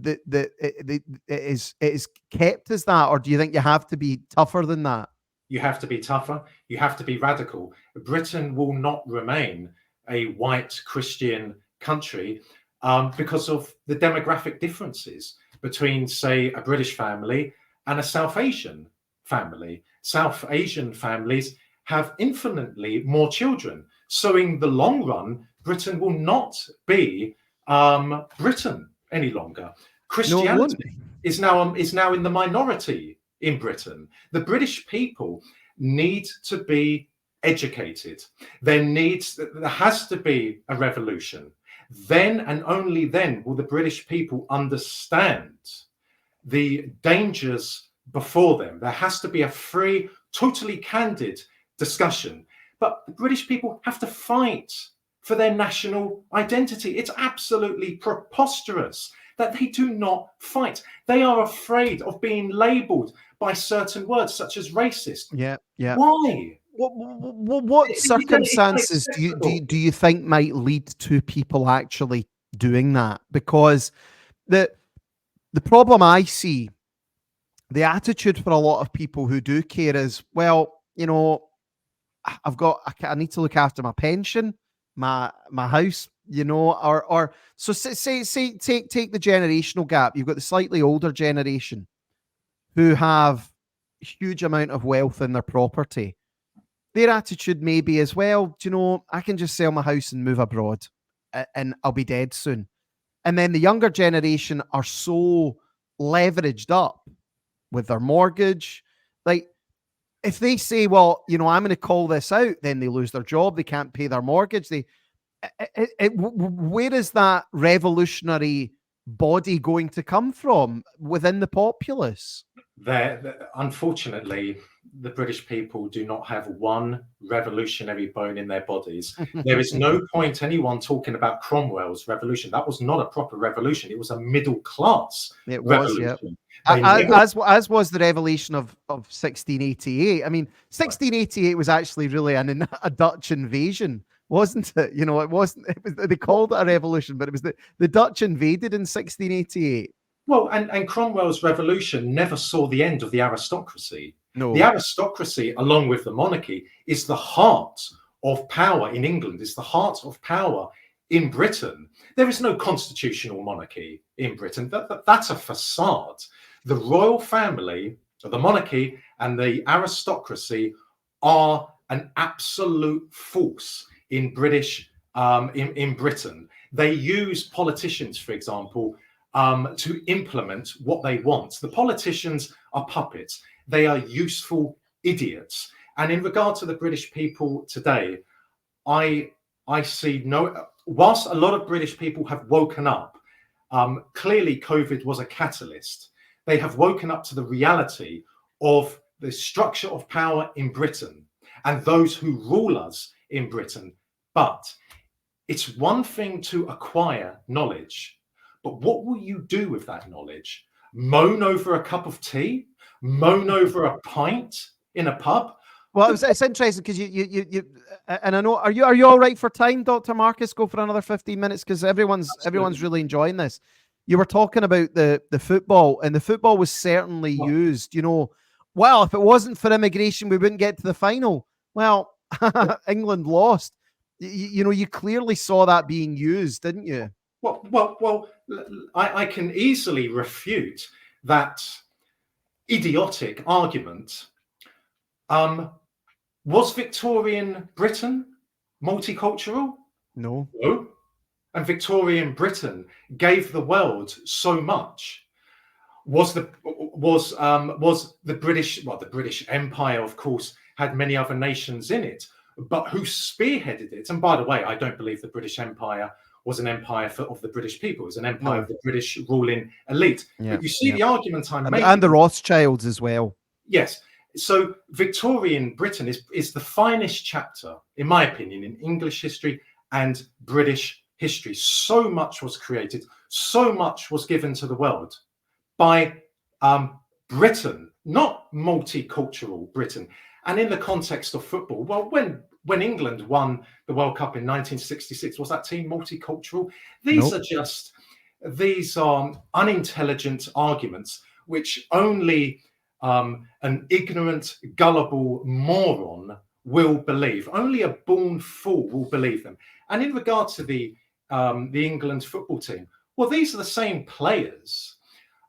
S1: it is kept as that? Or do you think you have to be tougher than that?
S2: You have to be tougher. You have to be radical. Britain will not remain a white Christian country because of the demographic differences between, say, a British family and a South Asian family. South Asian families have infinitely more children. So in the long run, Britain will not be Britain any longer. Christianity is now in the minority in Britain. The British people need to be educated. There has to be a revolution. Then and only then will the British people understand the dangers before them. There has to be a free, totally candid discussion. But the British people have to fight for their national identity. It's absolutely preposterous that they do not fight. They are afraid of being labeled by certain words, such as racist.
S1: Yeah.
S2: Why?
S1: What circumstances do you think might lead to people actually doing that? Because the problem I see, the attitude for a lot of people who do care is, well, you know, I need to look after my pension, my house, you know, or so say take the generational gap. You've got the slightly older generation who have a huge amount of wealth in their property. Their attitude may be as, well, do you know, I can just sell my house and move abroad and I'll be dead soon. And then the younger generation are so leveraged up with their mortgage. Like, if they say, well, I'm going to call this out, then they lose their job, they can't pay their mortgage. Where is that revolutionary body going to come from within the populace?
S2: Unfortunately, the British people do not have one revolutionary bone in their bodies. There is no point anyone talking about Cromwell's revolution. That was not a proper revolution. It was a middle class revolution.
S1: As was the revolution of 1688. I mean, 1688 was actually really a Dutch invasion, wasn't it? It wasn't. They called it a revolution, but it was the Dutch invaded in 1688.
S2: Well, and Cromwell's revolution never saw the end of the aristocracy.
S1: No.
S2: The aristocracy, along with the monarchy, is the heart of power in England, is the heart of power in Britain. There is no constitutional monarchy in Britain. That's a facade. The royal family, the monarchy, and the aristocracy are an absolute force in in Britain. They use politicians, for example, to implement what they want. The politicians are puppets. They are useful idiots. And in regard to the British people today, I see whilst a lot of British people have woken up, clearly COVID was a catalyst. They have woken up to the reality of the structure of power in Britain and those who rule us in Britain. But it's one thing to acquire knowledge, but what will you do with that knowledge? Moan over a cup of tea? Moan over a pint in a pub?
S1: Well, it's interesting because you and I know, are you all right for time, Dr. Marcus? Go for another 15 minutes because everyone's really enjoying this. You were talking about the football, and the football was certainly used. Well, if it wasn't for immigration, we wouldn't get to the final. Well, England lost. You clearly saw that being used, didn't you?
S2: Well, I can easily refute that idiotic argument. Was Victorian Britain multicultural?
S1: No.
S2: And Victorian Britain gave the world so much. Was the British, well, the British Empire, of course, had many other nations in it, but who spearheaded it? And by the way, I don't believe the British Empire was an empire of the British people. It was an empire of the British ruling elite.
S1: Yeah,
S2: but you see the argument I'm making.
S1: And the Rothschilds as well.
S2: Yes. So Victorian Britain is the finest chapter, in my opinion, in English history and British history. So much was created, so much was given to the world by Britain, not multicultural Britain. And in the context of football, well, when England won the World Cup in 1966, was that team multicultural? These are unintelligent arguments which only an ignorant, gullible moron will believe. Only a born fool will believe them. And in regard to the England football team, well, these are the same players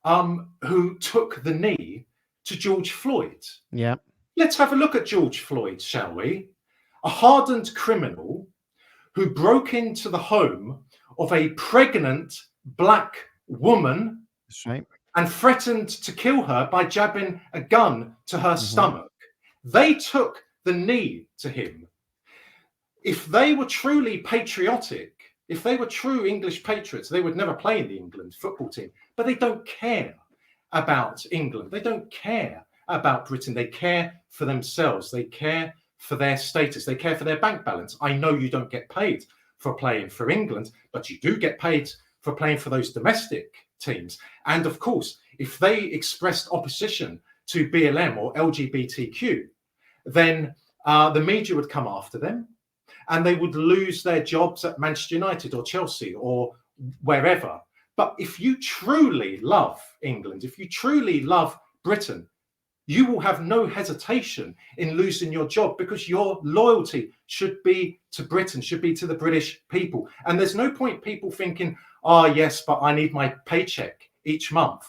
S2: who took the knee to George Floyd.
S1: Yeah.
S2: Let's have a look at George Floyd, shall we? A hardened criminal who broke into the home of a pregnant black woman.
S1: That's right.
S2: And threatened to kill her by jabbing a gun to her stomach. They took the knee to him. If they were truly patriotic, if they were true English patriots, they would never play in the England football team. But they don't care about England. They don't care about Britain. They care for themselves. They care for their status. They care for their bank balance. I know you don't get paid for playing for England, but you do get paid for playing for those domestic teams. And of course, if they expressed opposition to BLM or LGBTQ, then the media would come after them and they would lose their jobs at Manchester United or Chelsea or wherever. But if you truly love England, if you truly love Britain, you will have no hesitation in losing your job because your loyalty should be to Britain, should be to the British people. And there's no point people thinking, yes, but I need my paycheck each month.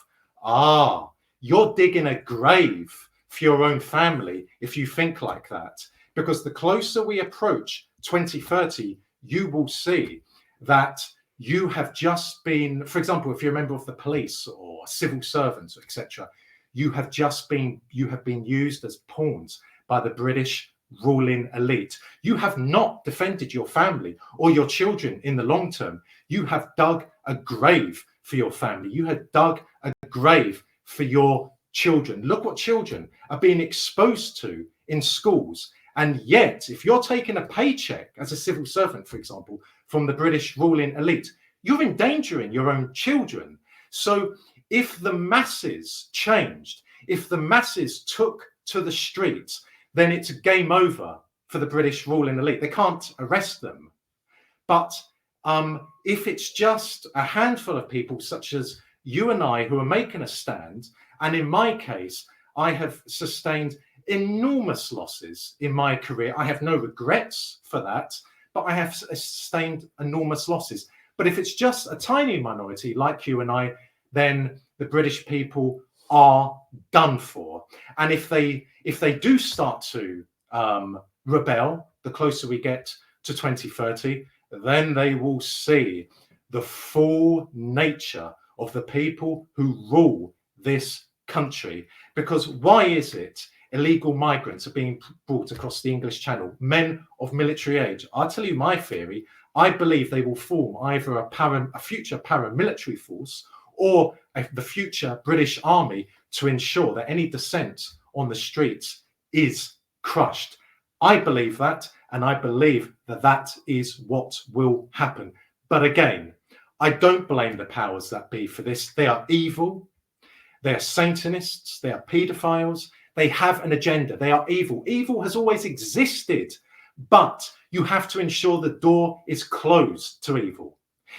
S2: You're digging a grave for your own family if you think like that. Because the closer we approach 2030, you will see that you have just been, for example, if you're a member of the police or civil servants, etc., you have been used as pawns by the British ruling elite. You have not defended your family or your children in the long term. You have dug a grave for your family. You have dug a grave for your children. Look what children are being exposed to in schools. And yet, if you're taking a paycheck as a civil servant, for example, from the British ruling elite, you're endangering your own children. So if the masses changed, if the masses took to the streets, then it's game over for the British ruling elite. They can't arrest them. But if it's just a handful of people such as you and I who are making a stand, and in my case, I have sustained enormous losses in my career. I have no regrets for that, but I have sustained enormous losses. But if it's just a tiny minority like you and I, then the British people are done for. And if they do start to rebel, the closer we get to 2030, then they will see the full nature of the people who rule this country. Because why is it illegal migrants are being brought across the English Channel, men of military age? I'll tell you my theory. I believe they will form either a future paramilitary force or the future British Army to ensure that any dissent on the streets is crushed. I believe that, and I believe that that is what will happen. But again, I don't blame the powers that be for this. They are evil. They are Satanists. They are pedophiles. They have an agenda. They are evil. Evil has always existed, but you have to ensure the door is closed to evil.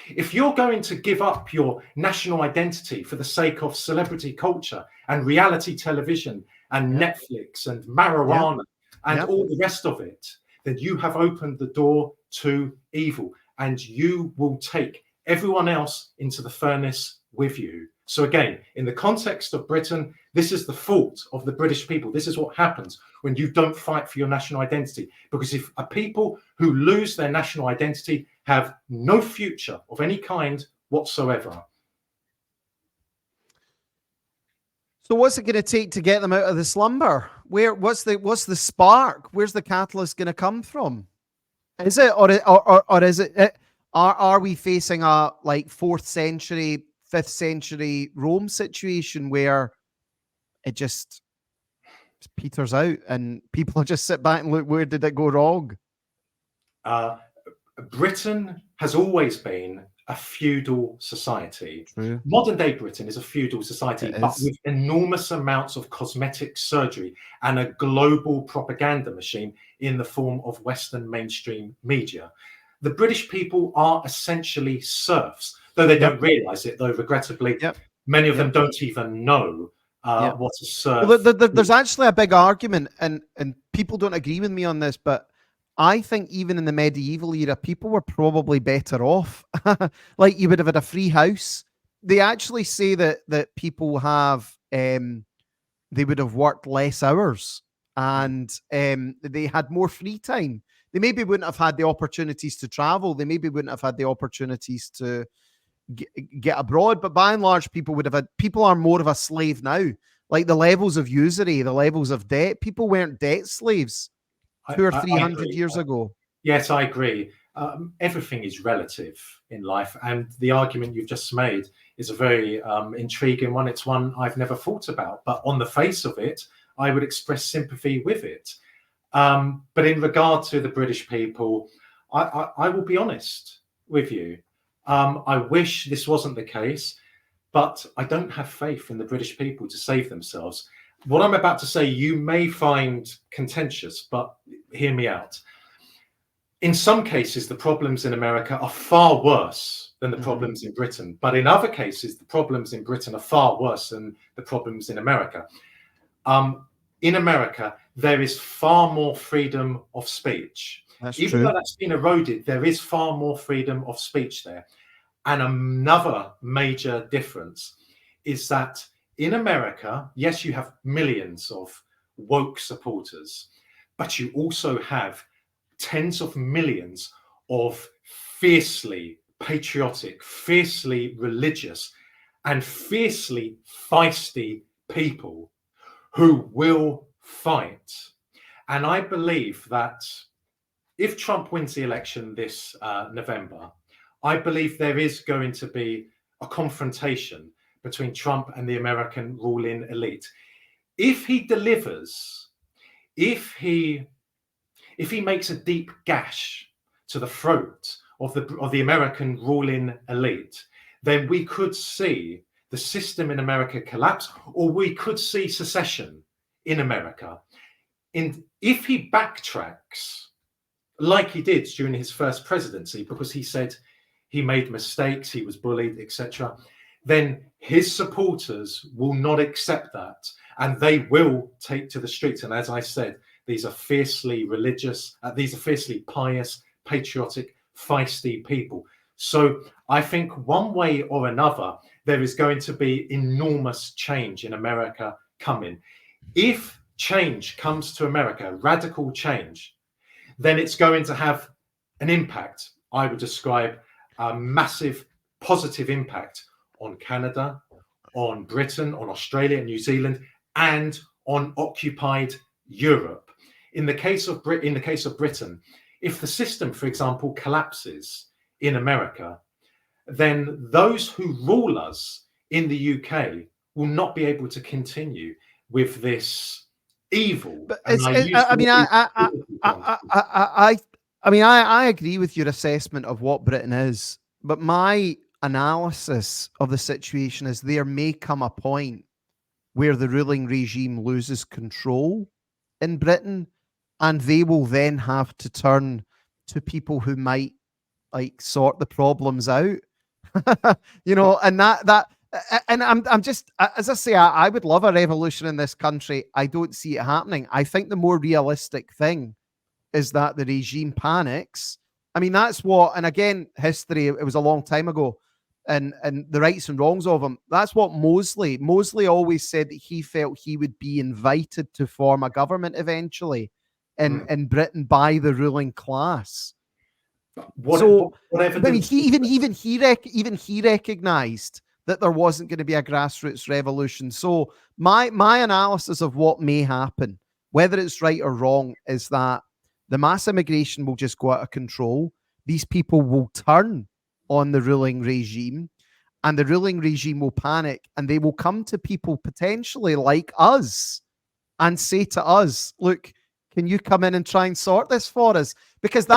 S2: If you're going to give up your national identity for the sake of celebrity culture and reality television and Netflix and marijuana and all the rest of it, then you have opened the door to evil, and you will take everyone else into the furnace with you. So again, in the context of Britain, this is the fault of the British people. This is what happens when you don't fight for your national identity. Because if a people who lose their national identity have no future of any kind whatsoever.
S1: So what's it going to take to get them out of the slumber? What's the spark? Where's the catalyst going to come from? Is it or is it are we facing a like 4th century, 5th century Rome situation where it just peters out and people just sit back and look, where did it go wrong?
S2: Britain has always been a feudal society.
S1: True.
S2: Modern day Britain is a feudal society, but with enormous amounts of cosmetic surgery and a global propaganda machine in the form of Western mainstream media. The British people are essentially serfs, though they don't realize it, though regrettably, many of them don't even know what a serf is.
S1: There's actually a big argument, and people don't agree with me on this, but I think even in the medieval era, people were probably better off. Like you would have had a free house. They actually say that people have, they would have worked less hours and they had more free time. They maybe wouldn't have had the opportunities to travel. They maybe wouldn't have had the opportunities to get abroad. But by and large, people are more of a slave now. Like the levels of usury, the levels of debt. People weren't debt slaves 200 or 300 years ago.
S2: Yes, I agree. Everything is relative in life, and the argument you've just made is a very intriguing one. It's one I've never thought about, but on the face of it, I would express sympathy with it. But in regard to the British people, I will be honest with you. I wish this wasn't the case, but I don't have faith in the British people to save themselves. What I'm about to say, you may find contentious, but hear me out. In some cases, the problems in America are far worse than the problems in Britain. But in other cases, the problems in Britain are far worse than the problems in America. In America, there is far more freedom of speech. Even though that's been eroded, there is far more freedom of speech there. And another major difference is that in America, yes, you have millions of woke supporters, but you also have tens of millions of fiercely patriotic, fiercely religious, and fiercely feisty people who will fight. And I believe that if Trump wins the election this November, I believe there is going to be a confrontation between Trump and the American ruling elite. If he delivers, if he makes a deep gash to the throat of the American ruling elite, then we could see the system in America collapse, or we could see secession in America. If he backtracks, like he did during his first presidency, because he said he made mistakes, he was bullied, etc., then his supporters will not accept that, and they will take to the streets. And as I said, these are fiercely religious, these are fiercely pious, patriotic, feisty people. So I think one way or another, there is going to be enormous change in America coming. If change comes to America, radical change, then it's going to have an impact. I would describe a massive positive impact on Canada, on Britain, on Australia, New Zealand, and on occupied Europe. In the case of Britain, if the system, for example, collapses in America, then those who rule us in the UK will not be able to continue with this evil.
S1: But I agree with your assessment of what Britain is, but my analysis of the situation is there may come a point where the ruling regime loses control in Britain, and they will then have to turn to people who might like sort the problems out. And I'm just, as I say, I would love a revolution in this country. I don't see it happening. I think the more realistic thing is that the regime panics. I mean, that's what, and again, history, it was a long time ago, and the rights and wrongs of him. That's what Mosley always said, that he felt he would be invited to form a government eventually in Britain by the ruling class. He recognized that there wasn't going to be a grassroots revolution. So my analysis of what may happen, whether it's right or wrong, is that the mass immigration will just go out of control. These people will turn on the ruling regime, and the ruling regime will panic, and they will come to people potentially like us and say to us, look, can you come in and try and sort this for us? Because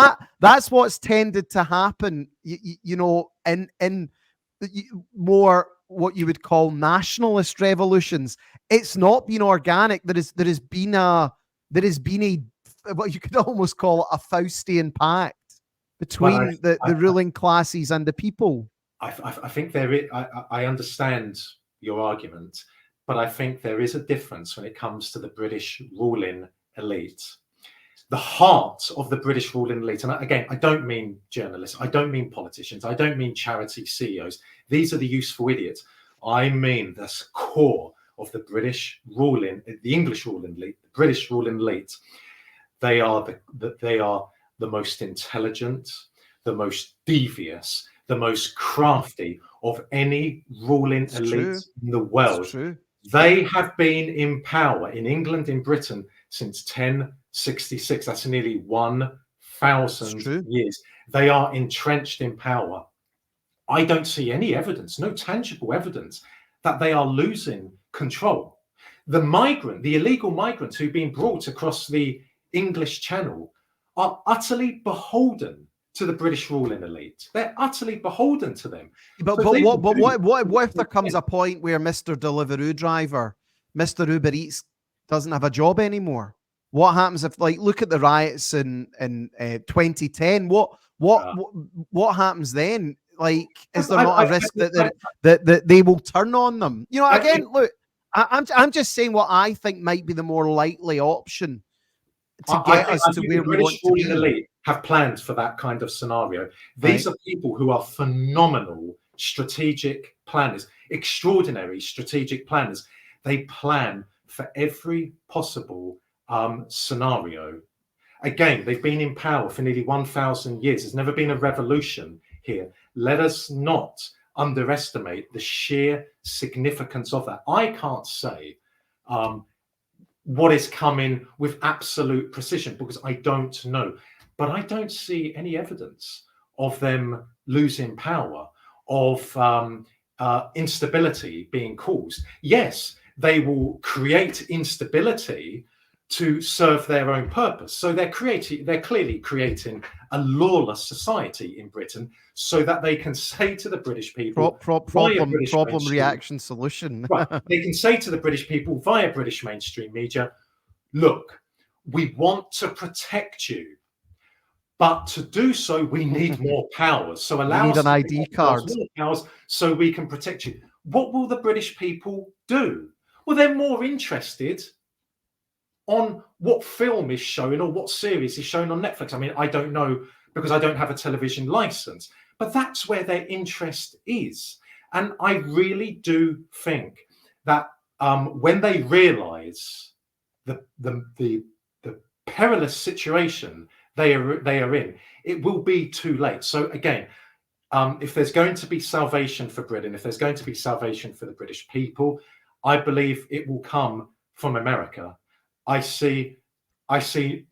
S1: that's what's tended to happen, in more what you would call nationalist revolutions. It's not been organic. There has been a what you could almost call a Faustian pact between the ruling classes and the people.
S2: I think there is. I understand your argument, but I think there is a difference when it comes to the British ruling elite. The heart of the British ruling elite, and again, I don't mean journalists, I don't mean politicians, I don't mean charity CEOs. These are the useful idiots. I mean the core of the British ruling, the English ruling elite, the British ruling elite. They are the most intelligent, the most devious, the most crafty of any ruling elite in the world. They have been in power in England, in Britain, since 1066. That's nearly 1,000 years. They are entrenched in power. I don't see any evidence, no tangible evidence, that they are losing control. The illegal migrants who've been brought across the English Channel are utterly beholden to the British ruling elite. They're utterly beholden to them.
S1: But what if there comes a point where Mr. Deliveroo driver, Mr. Uber Eats, doesn't have a job anymore? What happens if, like, look at the riots in 2010? What happens then? Like, is there not a risk that they will turn on them? Again, look, I'm just saying what I think might be the more likely option to get us to where we want to be.
S2: Elite have plans for that kind of scenario. These are people who are phenomenal strategic planners, extraordinary strategic planners. They plan for every possible scenario. Again, they've been in power for nearly 1,000 years. There's never been a revolution here. Let us not underestimate the sheer significance of that. I can't say what is coming with absolute precision, because I don't know. But I don't see any evidence of them losing power, of instability being caused. Yes, they will create instability to serve their own purpose. So they're clearly creating a lawless society in Britain, so that they can say to the British people,
S1: problem reaction solution.
S2: right, they can say to the British people via British mainstream media, look, we want to protect you, but to do so, we need more powers. So allow us
S1: an ID card,
S2: more powers so we can protect you. What will the British people do? Well, they're more interested on what film is showing or what series is shown on Netflix. I mean, I don't know, because I don't have a television license, but that's where their interest is. And I really do think that when they realize the perilous situation they are in, it will be too late. So again, if there's going to be salvation for Britain, if there's going to be salvation for the British people, I believe it will come from America. I see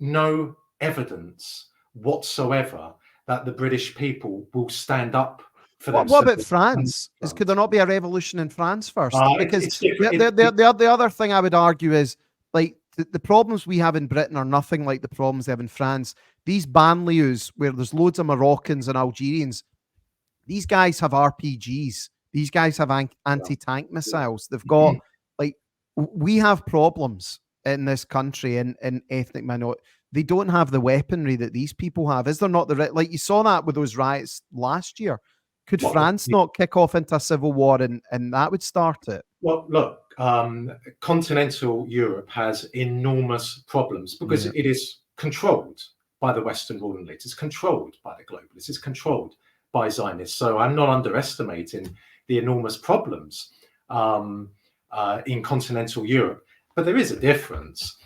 S2: no evidence whatsoever that the British people will stand up for themselves.
S1: What about France? Could there not be a revolution in France first? Because the other thing I would argue is, like, the problems we have in Britain are nothing like the problems they have in France. These banlieues, where there's loads of Moroccans and Algerians, these guys have RPGs. These guys have anti-tank missiles. They've got, like, we have problems in this country in ethnic minority. They don't have the weaponry that these people have. Is there not like you saw that with those riots last year? Could France not kick off into a civil war and that would start it?
S2: Well, look, continental Europe has enormous problems because it is controlled by the Western ruling elites. It's controlled by the globalists. It's controlled by Zionists. So I'm not underestimating the enormous problems in continental Europe. But there is a difference.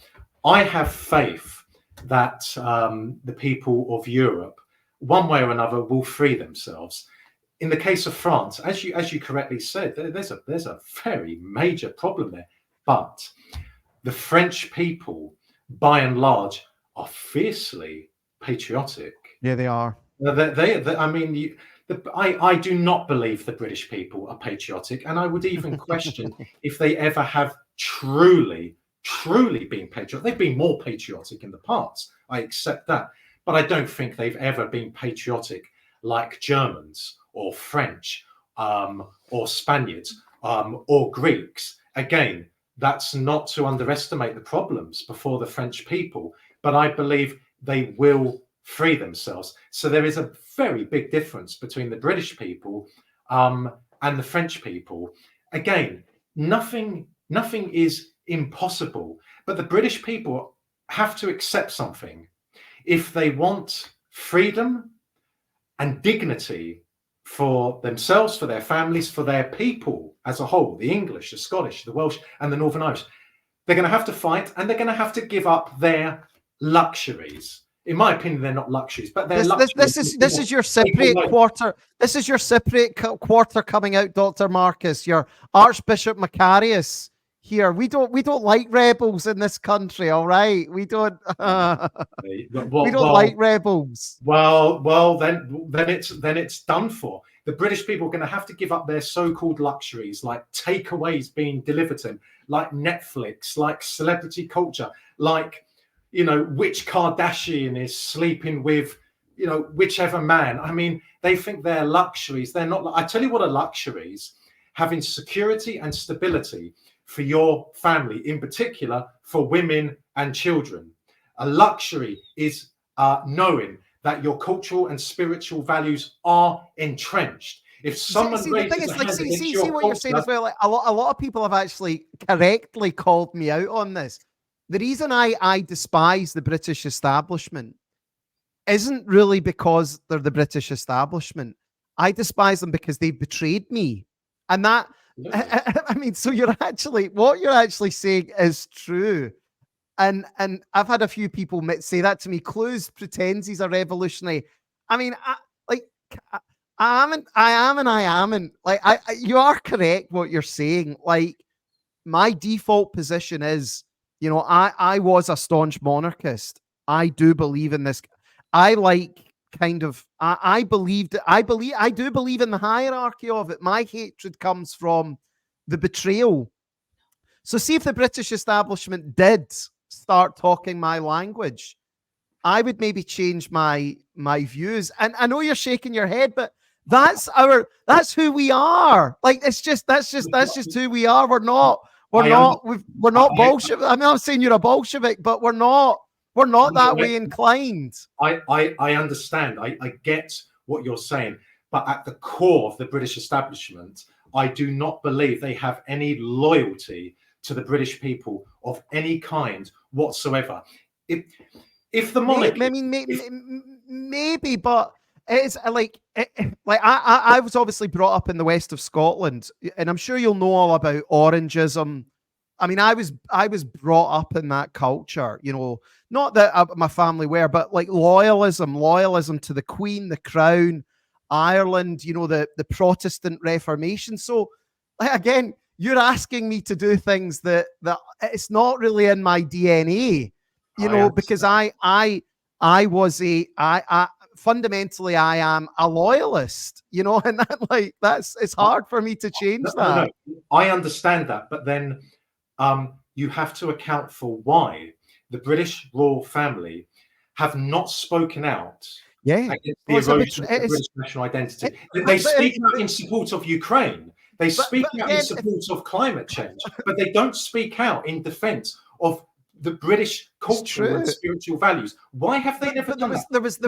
S2: I have faith that the people of Europe, one way or another, will free themselves. In the case of France, as you correctly said, there's a very major problem there. But the French people, by and large, are fiercely patriotic.
S1: Yeah, they are.
S2: I do not believe the British people are patriotic, and I would even question if they ever have truly been patriotic. They've been more patriotic in the past. I accept that, but I don't think they've ever been patriotic like Germans or French or Spaniards or Greeks. Again, that's not to underestimate the problems before the French people, but I believe they will free themselves. So there is a very big difference between the British people and the French people. Again, nothing is impossible, but the British people have to accept something. If they want freedom and dignity for themselves, for their families, for their people as a whole, the English, the Scottish, the Welsh, and the Northern Irish, they're going to have to fight, and they're going to have to give up their luxuries. In my opinion, they're not luxuries, but they're luxuries.
S1: This is your Cypriot quarter. This is your Cypriot quarter coming out, Dr. Marcus. Your Archbishop Macarius here. We don't like rebels in this country. All right, we don't. We don't like rebels.
S2: Well, then it's done for. The British people are going to have to give up their so-called luxuries, like takeaways being delivered to them, like Netflix, like celebrity culture, like, you know, which Kardashian is sleeping with, you know, whichever man. I mean, they think they're luxuries. They're not. I tell you what are luxuries: having security and stability for your family, in particular for women and children. A luxury is knowing that your cultural and spiritual values are entrenched. If someone
S1: see what you're saying as well. Like, a lot of people have actually correctly called me out on this. The reason I despise the British establishment isn't really because they're the British establishment. I despise them because they've betrayed me. And that, I mean, so what you're actually saying is true. And I've had a few people say that to me. Clues pretends he's a revolutionary. I mean, I am and I amn't. Like, you are correct what you're saying. Like, my default position is You know, I was a staunch monarchist. I do believe in this. I like kind of I do believe in the hierarchy of it. My hatred comes from the betrayal. So see if the British establishment did start talking my language, I would maybe change my views. And I know you're shaking your head, but that's who we are. Like that's just who we are.
S2: I, under,
S1: We're not Bolshevik. I mean, I'm saying you're a Bolshevik, but we're not that way inclined.
S2: I understand. I get what you're saying, but at the core of the British establishment, I do not believe they have any loyalty to the British people of any kind whatsoever. If the monarchy,
S1: I mean, maybe, but it's like I was obviously brought up in the west of Scotland, and I'm sure you'll know all about Orangeism. I mean, I was brought up in that culture, you know, not that my family were, but like loyalism to the Queen, the Crown, Ireland, you know, the Protestant Reformation. So, like, again, you're asking me to do things that it's not really in my DNA, you know, because I was I fundamentally I am a loyalist, you know, and it's hard for me to change that.
S2: No, I understand that, but then you have to account for why the British royal family have not spoken out against the erosion of the British national identity. They speak out in support of Ukraine. They speak out in support of climate change, but they don't speak out in defense of the British cultural and spiritual values. Why have they never done that?
S1: There was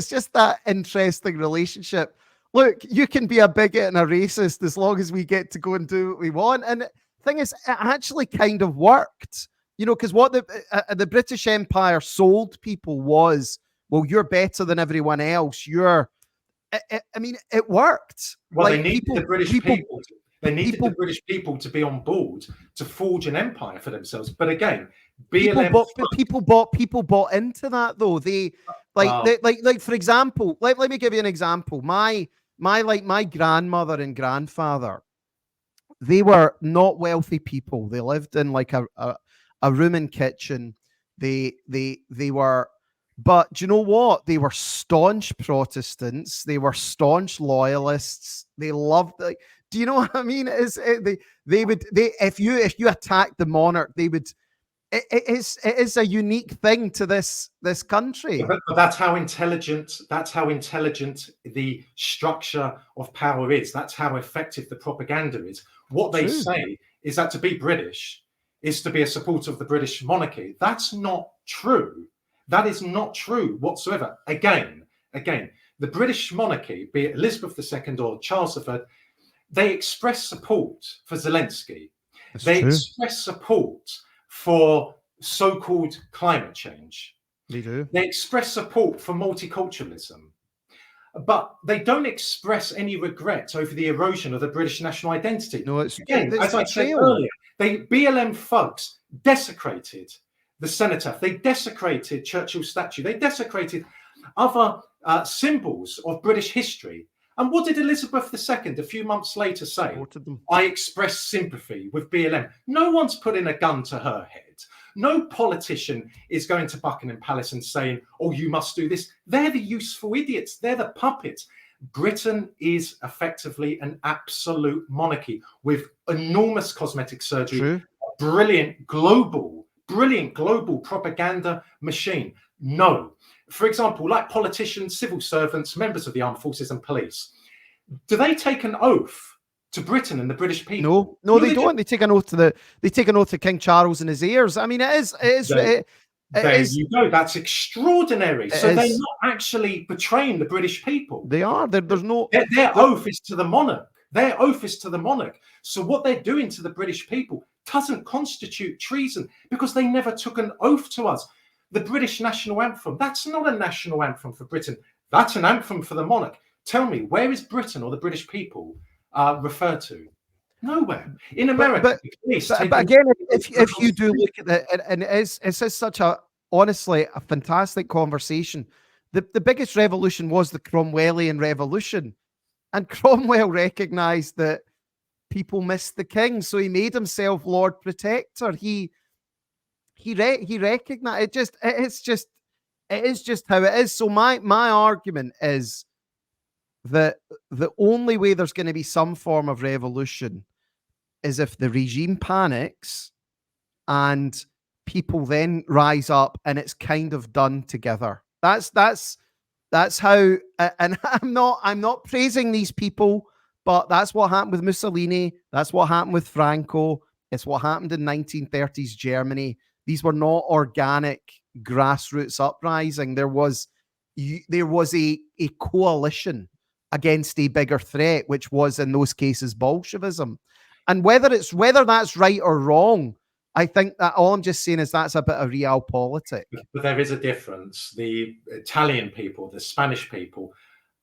S1: just that interesting relationship. Look, you can be a bigot and a racist as long as we get to go and do what we want. And the thing is, it actually kind of worked, you know, because what the British Empire sold people was, well, you're better than everyone else. I mean, it worked.
S2: Well, like, they needed the British people. They needed the British people to be on board to forge an empire for themselves. But again,
S1: people bought into that though. They like for example, let me give you an example. My grandmother and grandfather, they were not wealthy people. They lived in like a room and kitchen. They were, but do you know what? They were staunch Protestants. They were staunch loyalists. They loved like. Do you know what I mean? If you attack the monarch, they would. It is a unique thing to this country.
S2: But that's how intelligent. That's how intelligent the structure of power is. That's how effective the propaganda is. What they say is that to be British is to be a supporter of the British monarchy. That's not true. That is not true whatsoever. Again, the British monarchy, be it Elizabeth II or Charles III, they express support for Zelensky. They express support for so-called climate change.
S1: They do.
S2: They express support for multiculturalism. But they don't express any regret over the erosion of the British national identity.
S1: No, it's
S2: again, as I said earlier, BLM thugs desecrated the cenotaph. They desecrated Churchill's statue. They desecrated other symbols of British history. And what did Elizabeth II a few months later say? I express sympathy with BLM. No one's putting a gun to her head. No politician is going to Buckingham Palace and saying, oh, you must do this. They're the useful idiots. They're the puppets. Britain is effectively an absolute monarchy with enormous cosmetic surgery, a brilliant global propaganda machine. No. For example, like politicians, civil servants, members of the armed forces and police, do they take an oath to Britain and the British people?
S1: No, they don't. They take an oath to King Charles and his heirs. I mean,
S2: there you go. That's extraordinary. So they're not actually betraying the British people.
S1: They are. There's no.
S2: Their oath is to the monarch. Their oath is to the monarch. So what they're doing to the British people doesn't constitute treason because they never took an oath to us. The British national anthem, that's not a national anthem for Britain. That's an anthem for the monarch. Tell me, where is Britain or the British people referred to? Nowhere. In America,
S1: but again, if you do look at it, and it's such honestly a fantastic conversation. The biggest revolution was the Cromwellian revolution. And Cromwell recognized that people missed the king, so he made himself Lord Protector. He recognized it. It is just how it is. So my argument is that the only way there's going to be some form of revolution is if the regime panics and people then rise up, and it's kind of done together. That's how. And I'm not praising these people, but that's what happened with Mussolini. That's what happened with Franco. It's what happened in 1930s Germany. These were not organic grassroots uprising. There was a coalition against a bigger threat, which was in those cases Bolshevism. And whether that's right or wrong, I think that all I'm just saying is that's a bit of realpolitik.
S2: But there is a difference. The Italian people, the Spanish people,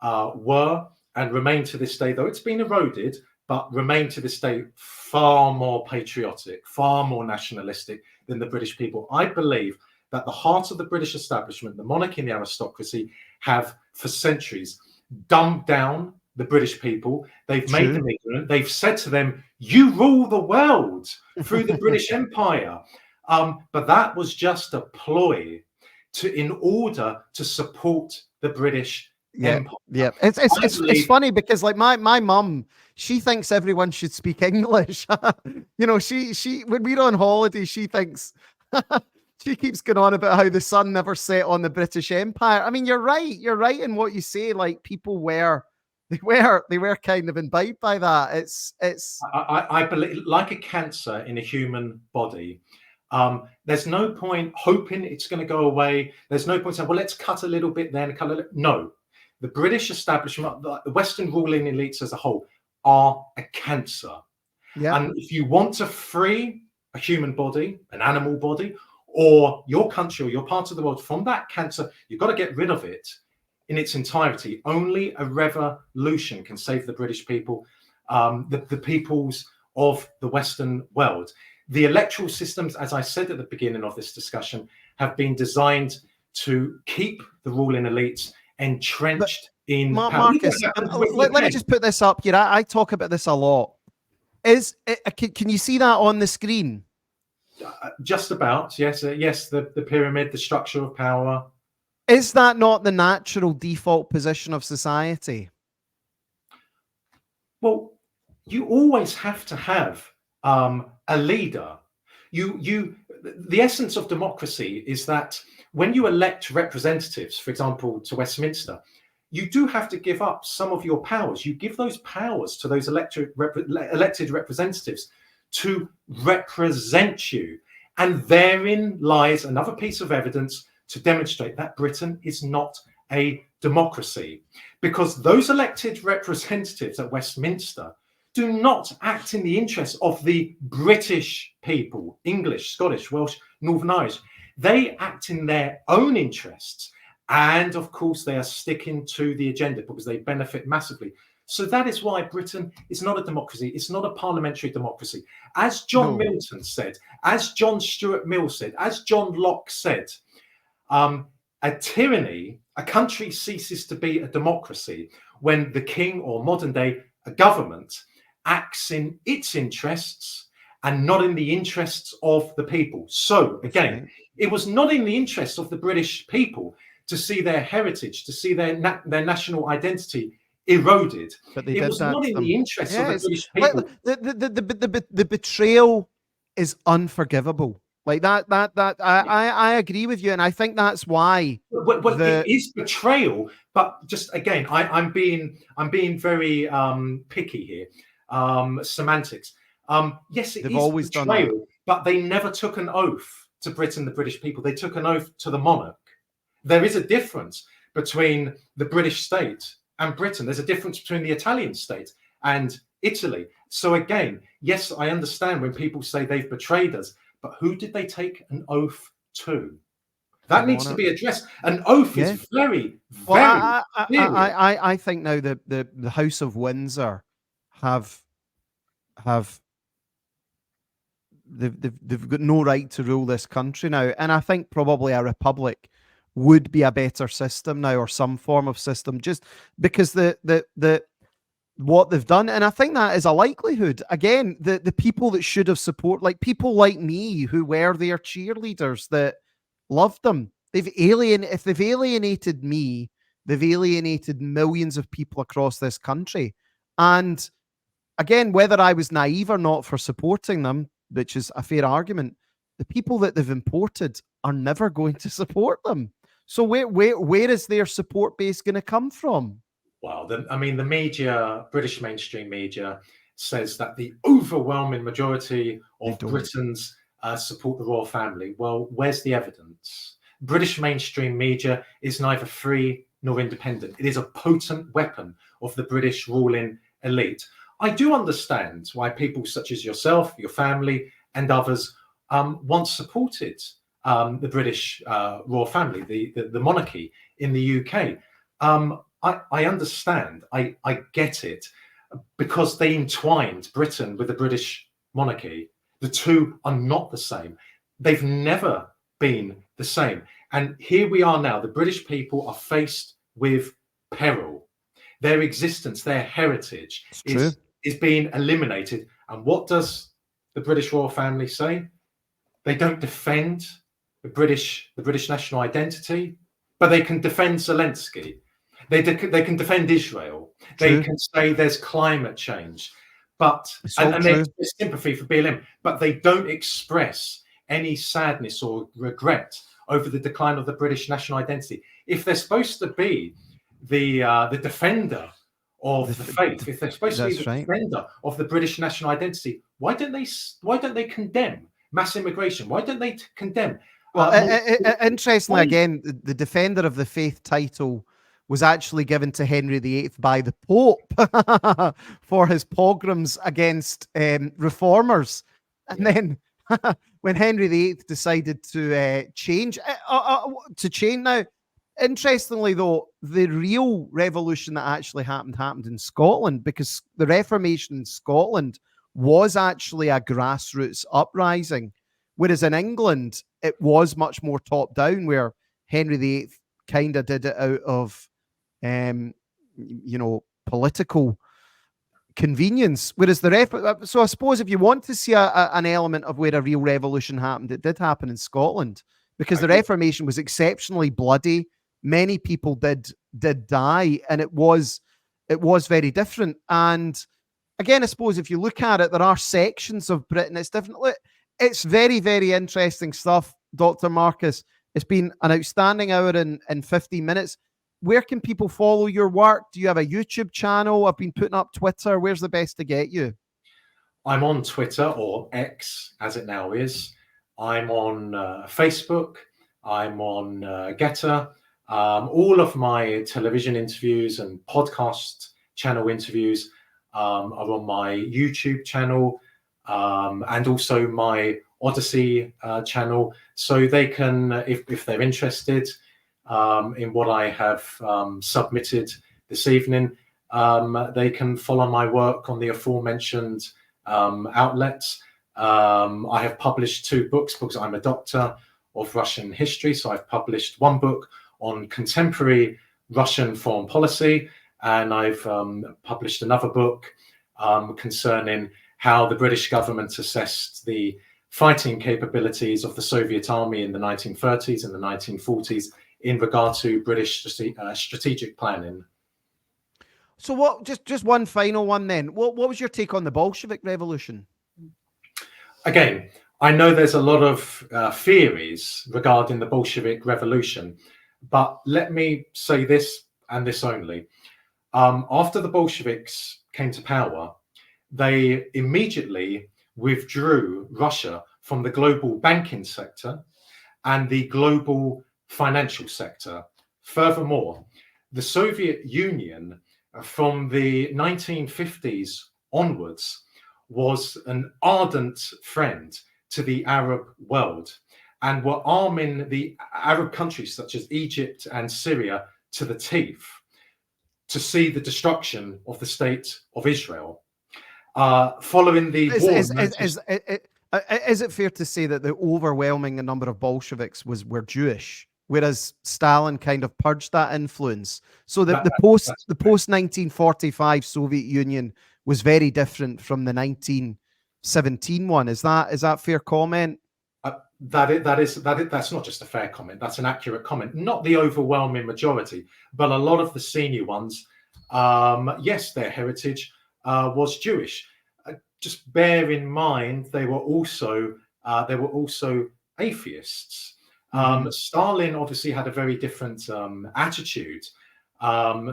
S2: were and remain to this day, though it's been eroded, but remain to this day far more patriotic, far more nationalistic than the British people. I believe that the heart of the British establishment, the monarchy and the aristocracy, have for centuries dumbed down the British people. They've made them ignorant. They've said to them, you rule the world through the British Empire. But that was just a ploy in order to support the British Empire.
S1: Yeah, it's funny because like my mum, she thinks everyone should speak English. You know, she when we're on holiday, she thinks she keeps going on about how the sun never set on the British Empire. I mean, you're right in what you say. Like people were kind of imbibed by that.
S2: I believe, like a cancer in a human body, there's no point hoping it's going to go away. There's no point saying, well, let's cut a little bit then. No, the British establishment, the Western ruling elites as a whole, are a cancer. Yeah. And if you want to free a human body, an animal body, or your country or your part of the world from that cancer, you've got to get rid of it in its entirety. Only a revolution can save the British people, the peoples of the Western world. The electoral systems, as I said at the beginning of this discussion, have been designed to keep the ruling elites entrenched in power.
S1: Marcus, let me just put this up here. I talk about this a lot. Can you see that on the screen?
S2: Just about, yes. Yes, the pyramid, the structure of power.
S1: Is that not the natural default position of society?
S2: Well, you always have to have a leader. The essence of democracy is that when you elect representatives, for example, to Westminster, you do have to give up some of your powers. You give those powers to those elected representatives to represent you. And therein lies another piece of evidence to demonstrate that Britain is not a democracy, because those elected representatives at Westminster do not act in the interest of the British people, English, Scottish, Welsh, Northern Irish. They act in their own interests. And of course, they are sticking to the agenda because they benefit massively. So that is why Britain is not a democracy. It's not a parliamentary democracy. As John Milton said, as John Stuart Mill said, as John Locke said, a tyranny, a country ceases to be a democracy when the king, or modern day a government, acts in its interests and not in the interests of the people. So again, it was not in the interests of the British people to see their heritage, to see their national identity eroded.
S1: But it
S2: was not in the interest of the British people.
S1: The betrayal is unforgivable. Like that. I agree with you, and I think that's why.
S2: Well, it is betrayal, but just again, I'm being very picky here. Semantics. Yes, it is betrayal, but they never took an oath to Britain, the British people. They took an oath to the monarch. There is a difference between the British state and Britain. There's a difference between the Italian state and Italy. So again, yes, I understand when people say they've betrayed us, but who did they take an oath to? That needs to be addressed. An oath is very, very.
S1: I think now the House of Windsor they've got no right to rule this country now, and I think probably a republic would be a better system now, or some form of system, just because the what they've done. And I think that is a likelihood. Again, the people that should have support, like people like me who were their cheerleaders that loved them, if they've alienated me, they've alienated millions of people across this country. And again, whether I was naive or not for supporting them, which is a fair argument, the people that they've imported are never going to support them. So where is their support base going to come from?
S2: Well, the media, British mainstream media, says that the overwhelming majority of Britons support the royal family. Well, where's the evidence? British mainstream media is neither free nor independent. It is a potent weapon of the British ruling elite. I do understand why people such as yourself, your family, and others once supported the British royal family, the monarchy in the UK. I understand. I get it, because they entwined Britain with the British monarchy. The two are not the same. They've never been the same. And here we are now. The British people are faced with peril. Their existence, their heritage is being eliminated. And what does the British royal family say? They don't defend the British national identity, but they can defend Zelensky. They can defend Israel.
S1: True.
S2: They can say there's climate change, and there's sympathy for BLM, but they don't express any sadness or regret over the decline of the British national identity. If they're supposed to be the defender of the faith, if they're supposed to be the defender of the British national identity, why don't they condemn mass immigration? Why don't they condemn?
S1: Well, interestingly, again, the defender of the faith title was actually given to Henry VIII by the Pope for his pogroms against reformers. And then when Henry VIII decided to change now, interestingly though, the real revolution that actually happened in Scotland, because the Reformation in Scotland was actually a grassroots uprising, whereas in England it was much more top down, where Henry VIII kind of did it out of political convenience, whereas so I suppose if you want to see an element of where a real revolution happened, it did happen in Scotland, because the Reformation was exceptionally bloody. Many people did die, and it was very different. And again, I suppose if you look at it, there are sections of Britain it's different. It's very, very interesting stuff, Dr. Marcus. It's been an outstanding hour in 15 minutes. Where can people follow your work? Do you have a YouTube channel? I've been putting up Twitter. Where's the best to get you?
S2: I'm on Twitter, or X as it now is. I'm on Facebook. I'm on Getter. All of my television interviews and podcast channel interviews are on my YouTube channel, and also my Odyssey channel. So they can, if they're interested in what I have submitted this evening, they can follow my work on the aforementioned outlets. I have published 2 books because I'm a doctor of Russian history. So I've published one book on contemporary Russian foreign policy, and I've published another book concerning how the British government assessed the fighting capabilities of the Soviet army in the 1930s and the 1940s in regard to British strategic planning.
S1: So what, just one final one then. What was your take on the Bolshevik Revolution?
S2: Again, I know there's a lot of theories regarding the Bolshevik Revolution, but let me say this and this only. After the Bolsheviks came to power, they immediately withdrew Russia from the global banking sector and the global financial sector. Furthermore, the Soviet Union from the 1950s onwards was an ardent friend to the Arab world and were arming the Arab countries such as Egypt and Syria to the teeth to see the destruction of the state of Israel. Following the
S1: war, is it fair to say that the overwhelming number of Bolsheviks were Jewish? whereas Stalin kind of purged that influence. So
S2: That,
S1: the post 1945 Soviet Union was very different from the 1917 one. Is that fair comment?
S2: that's not just a fair comment. That's an accurate comment. Not the overwhelming majority, but a lot of the senior ones. Yes, their heritage was Jewish. Just bear in mind they were also atheists. Stalin obviously had a very different attitude.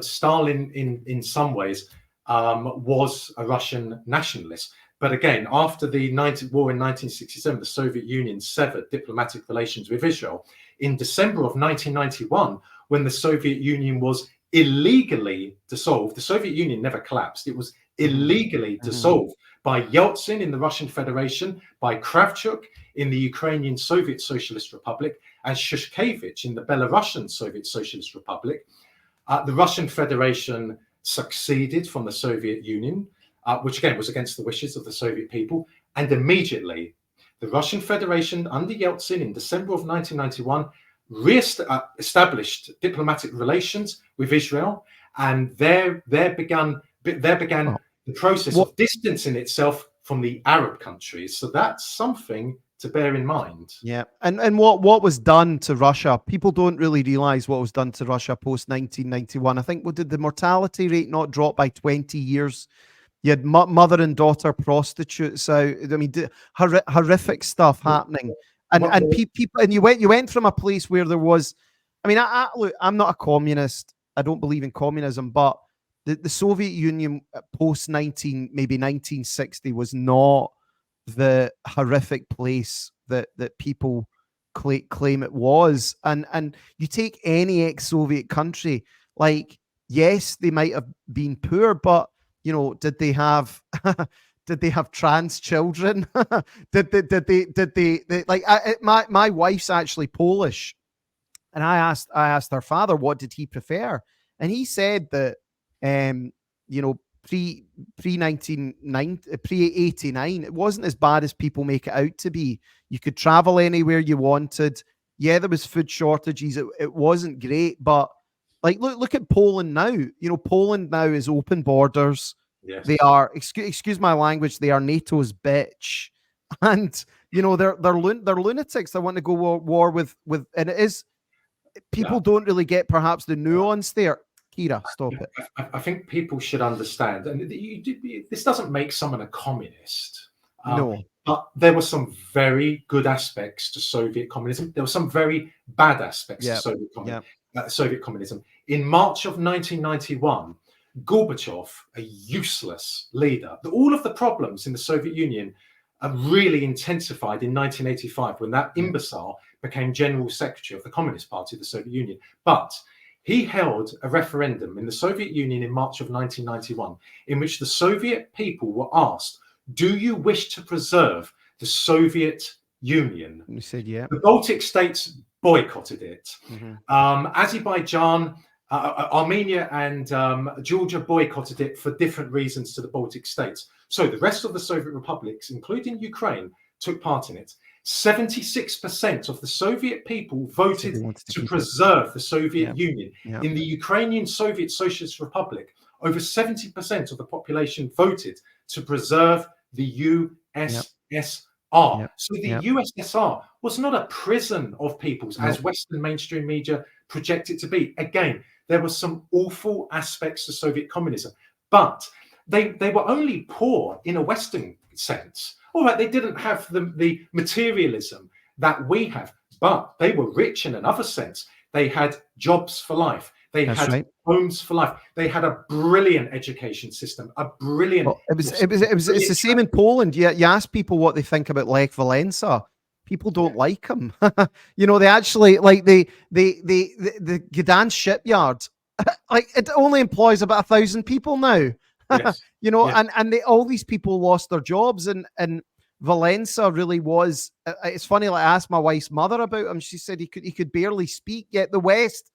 S2: Stalin, in some ways, was a Russian nationalist. But again, after the war in 1967, the Soviet Union severed diplomatic relations with Israel. In December of 1991, when the Soviet Union was illegally dissolved, the Soviet Union never collapsed. It was illegally dissolved by Yeltsin in the Russian Federation, by Kravchuk in the Ukrainian Soviet Socialist Republic, and Shushkevich in the Belarusian Soviet Socialist Republic. The Russian Federation succeeded from the Soviet Union, which again was against the wishes of the Soviet people. And immediately, the Russian Federation under Yeltsin in December of 1991 established diplomatic relations with Israel, and there began the process of distancing itself from the Arab countries. So that's something to bear in mind.
S1: Yeah, and what was done to Russia? People don't really realize what was done to Russia post 1991. I think, what did the mortality rate not drop by 20 years? You had mother and daughter prostitutes out. I mean, horrific stuff happening, and people. And you went from a place where there was. I mean, look, I'm not a communist. I don't believe in communism, but the Soviet Union post 1960 was not the horrific place that people claim it was. And you take any ex-Soviet country, like, yes, they might have been poor, but did they have trans children? did they like, my wife's actually Polish, and I asked her father what did he prefer, and he said that pre 1989, it wasn't as bad as people make it out to be. You could travel anywhere you wanted. Yeah, there was food shortages. It wasn't great, but like, look at Poland now. Poland now is open borders.
S2: Yes.
S1: They are, excuse my language, they are NATO's bitch, and they're lunatics. They want to go war with, and it is, people don't really get perhaps the nuance there. Kira, stop it.
S2: I think people should understand, and this doesn't make someone a communist.
S1: No.
S2: But there were some very good aspects to Soviet communism. There were some very bad aspects to Soviet communism. In March of 1991, Gorbachev, a useless leader, all of the problems in the Soviet Union really intensified in 1985 when that imbecile became General Secretary of the Communist Party of the Soviet Union. But he held a referendum in the Soviet Union in March of 1991 in which the Soviet people were asked, do you wish to preserve the Soviet Union?
S1: You said, yeah.
S2: The Baltic states boycotted it. Azerbaijan, Armenia, and Georgia boycotted it for different reasons to the Baltic states. So the rest of the Soviet republics, including Ukraine, took part in it. 76% of the Soviet people voted to preserve the Soviet Union. In the Ukrainian Soviet Socialist Republic, over 70% of the population voted to preserve the USSR. So the USSR was not a prison of peoples, as Western mainstream media project it to be. Again, there were some awful aspects to Soviet communism, but they were only poor in a Western sense. All right, they didn't have the materialism that we have, but they were rich in another sense. They had jobs for life. They had homes for life. They had a brilliant education system, a brilliant.
S1: Well, it's the same in Poland. You ask people what they think about Lech Walesa. People don't like him. They actually like the Gdansk shipyard. Like, it only employs about 1,000 people now.
S2: Yes.
S1: And all these people lost their jobs, and Walesa really was. It's funny. Like, I asked my wife's mother about him. She said he could barely speak. Yet the West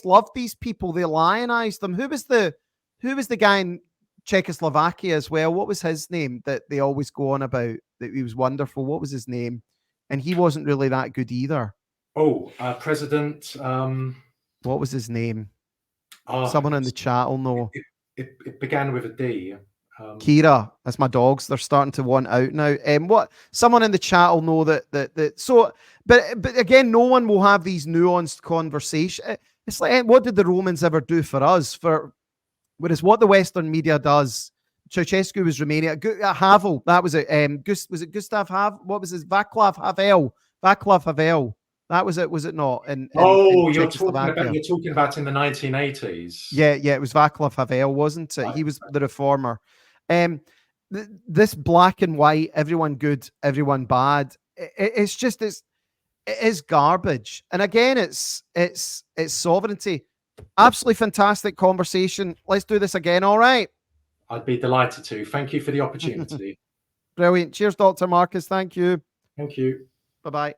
S1: loved these people. They lionized them. Who was the guy in Czechoslovakia as well? What was his name that they always go on about? That he was wonderful. What was his name? And he wasn't really that good either.
S2: Oh, President.
S1: What was his name?
S2: Ah,
S1: Someone in the chat will know.
S2: it began with a D.
S1: Kira, that's my dogs. They're starting to want out now. What someone in the chat will know that. So, but again, no one will have these nuanced conversation. It's like, what did the Romans ever do for us? Whereas what the Western media does, Ceausescu was Romania. Havel, that was it. Was it Gustav Havel? What was his? Vaclav Havel. Vaclav Havel. That was it. Was it not? In
S2: Oh,
S1: Czechoslovakia.
S2: you're talking about in the 1980s.
S1: Yeah, it was Vaclav Havel, wasn't it?
S2: Right.
S1: He was the reformer. This black and white, everyone good, everyone bad. It's just it is garbage. And again, it's sovereignty. Absolutely fantastic conversation. Let's do this again. All right.
S2: I'd be delighted to. Thank you for the opportunity.
S1: Brilliant. Cheers, Dr. Marcus. Thank you.
S2: Thank you.
S1: Bye bye.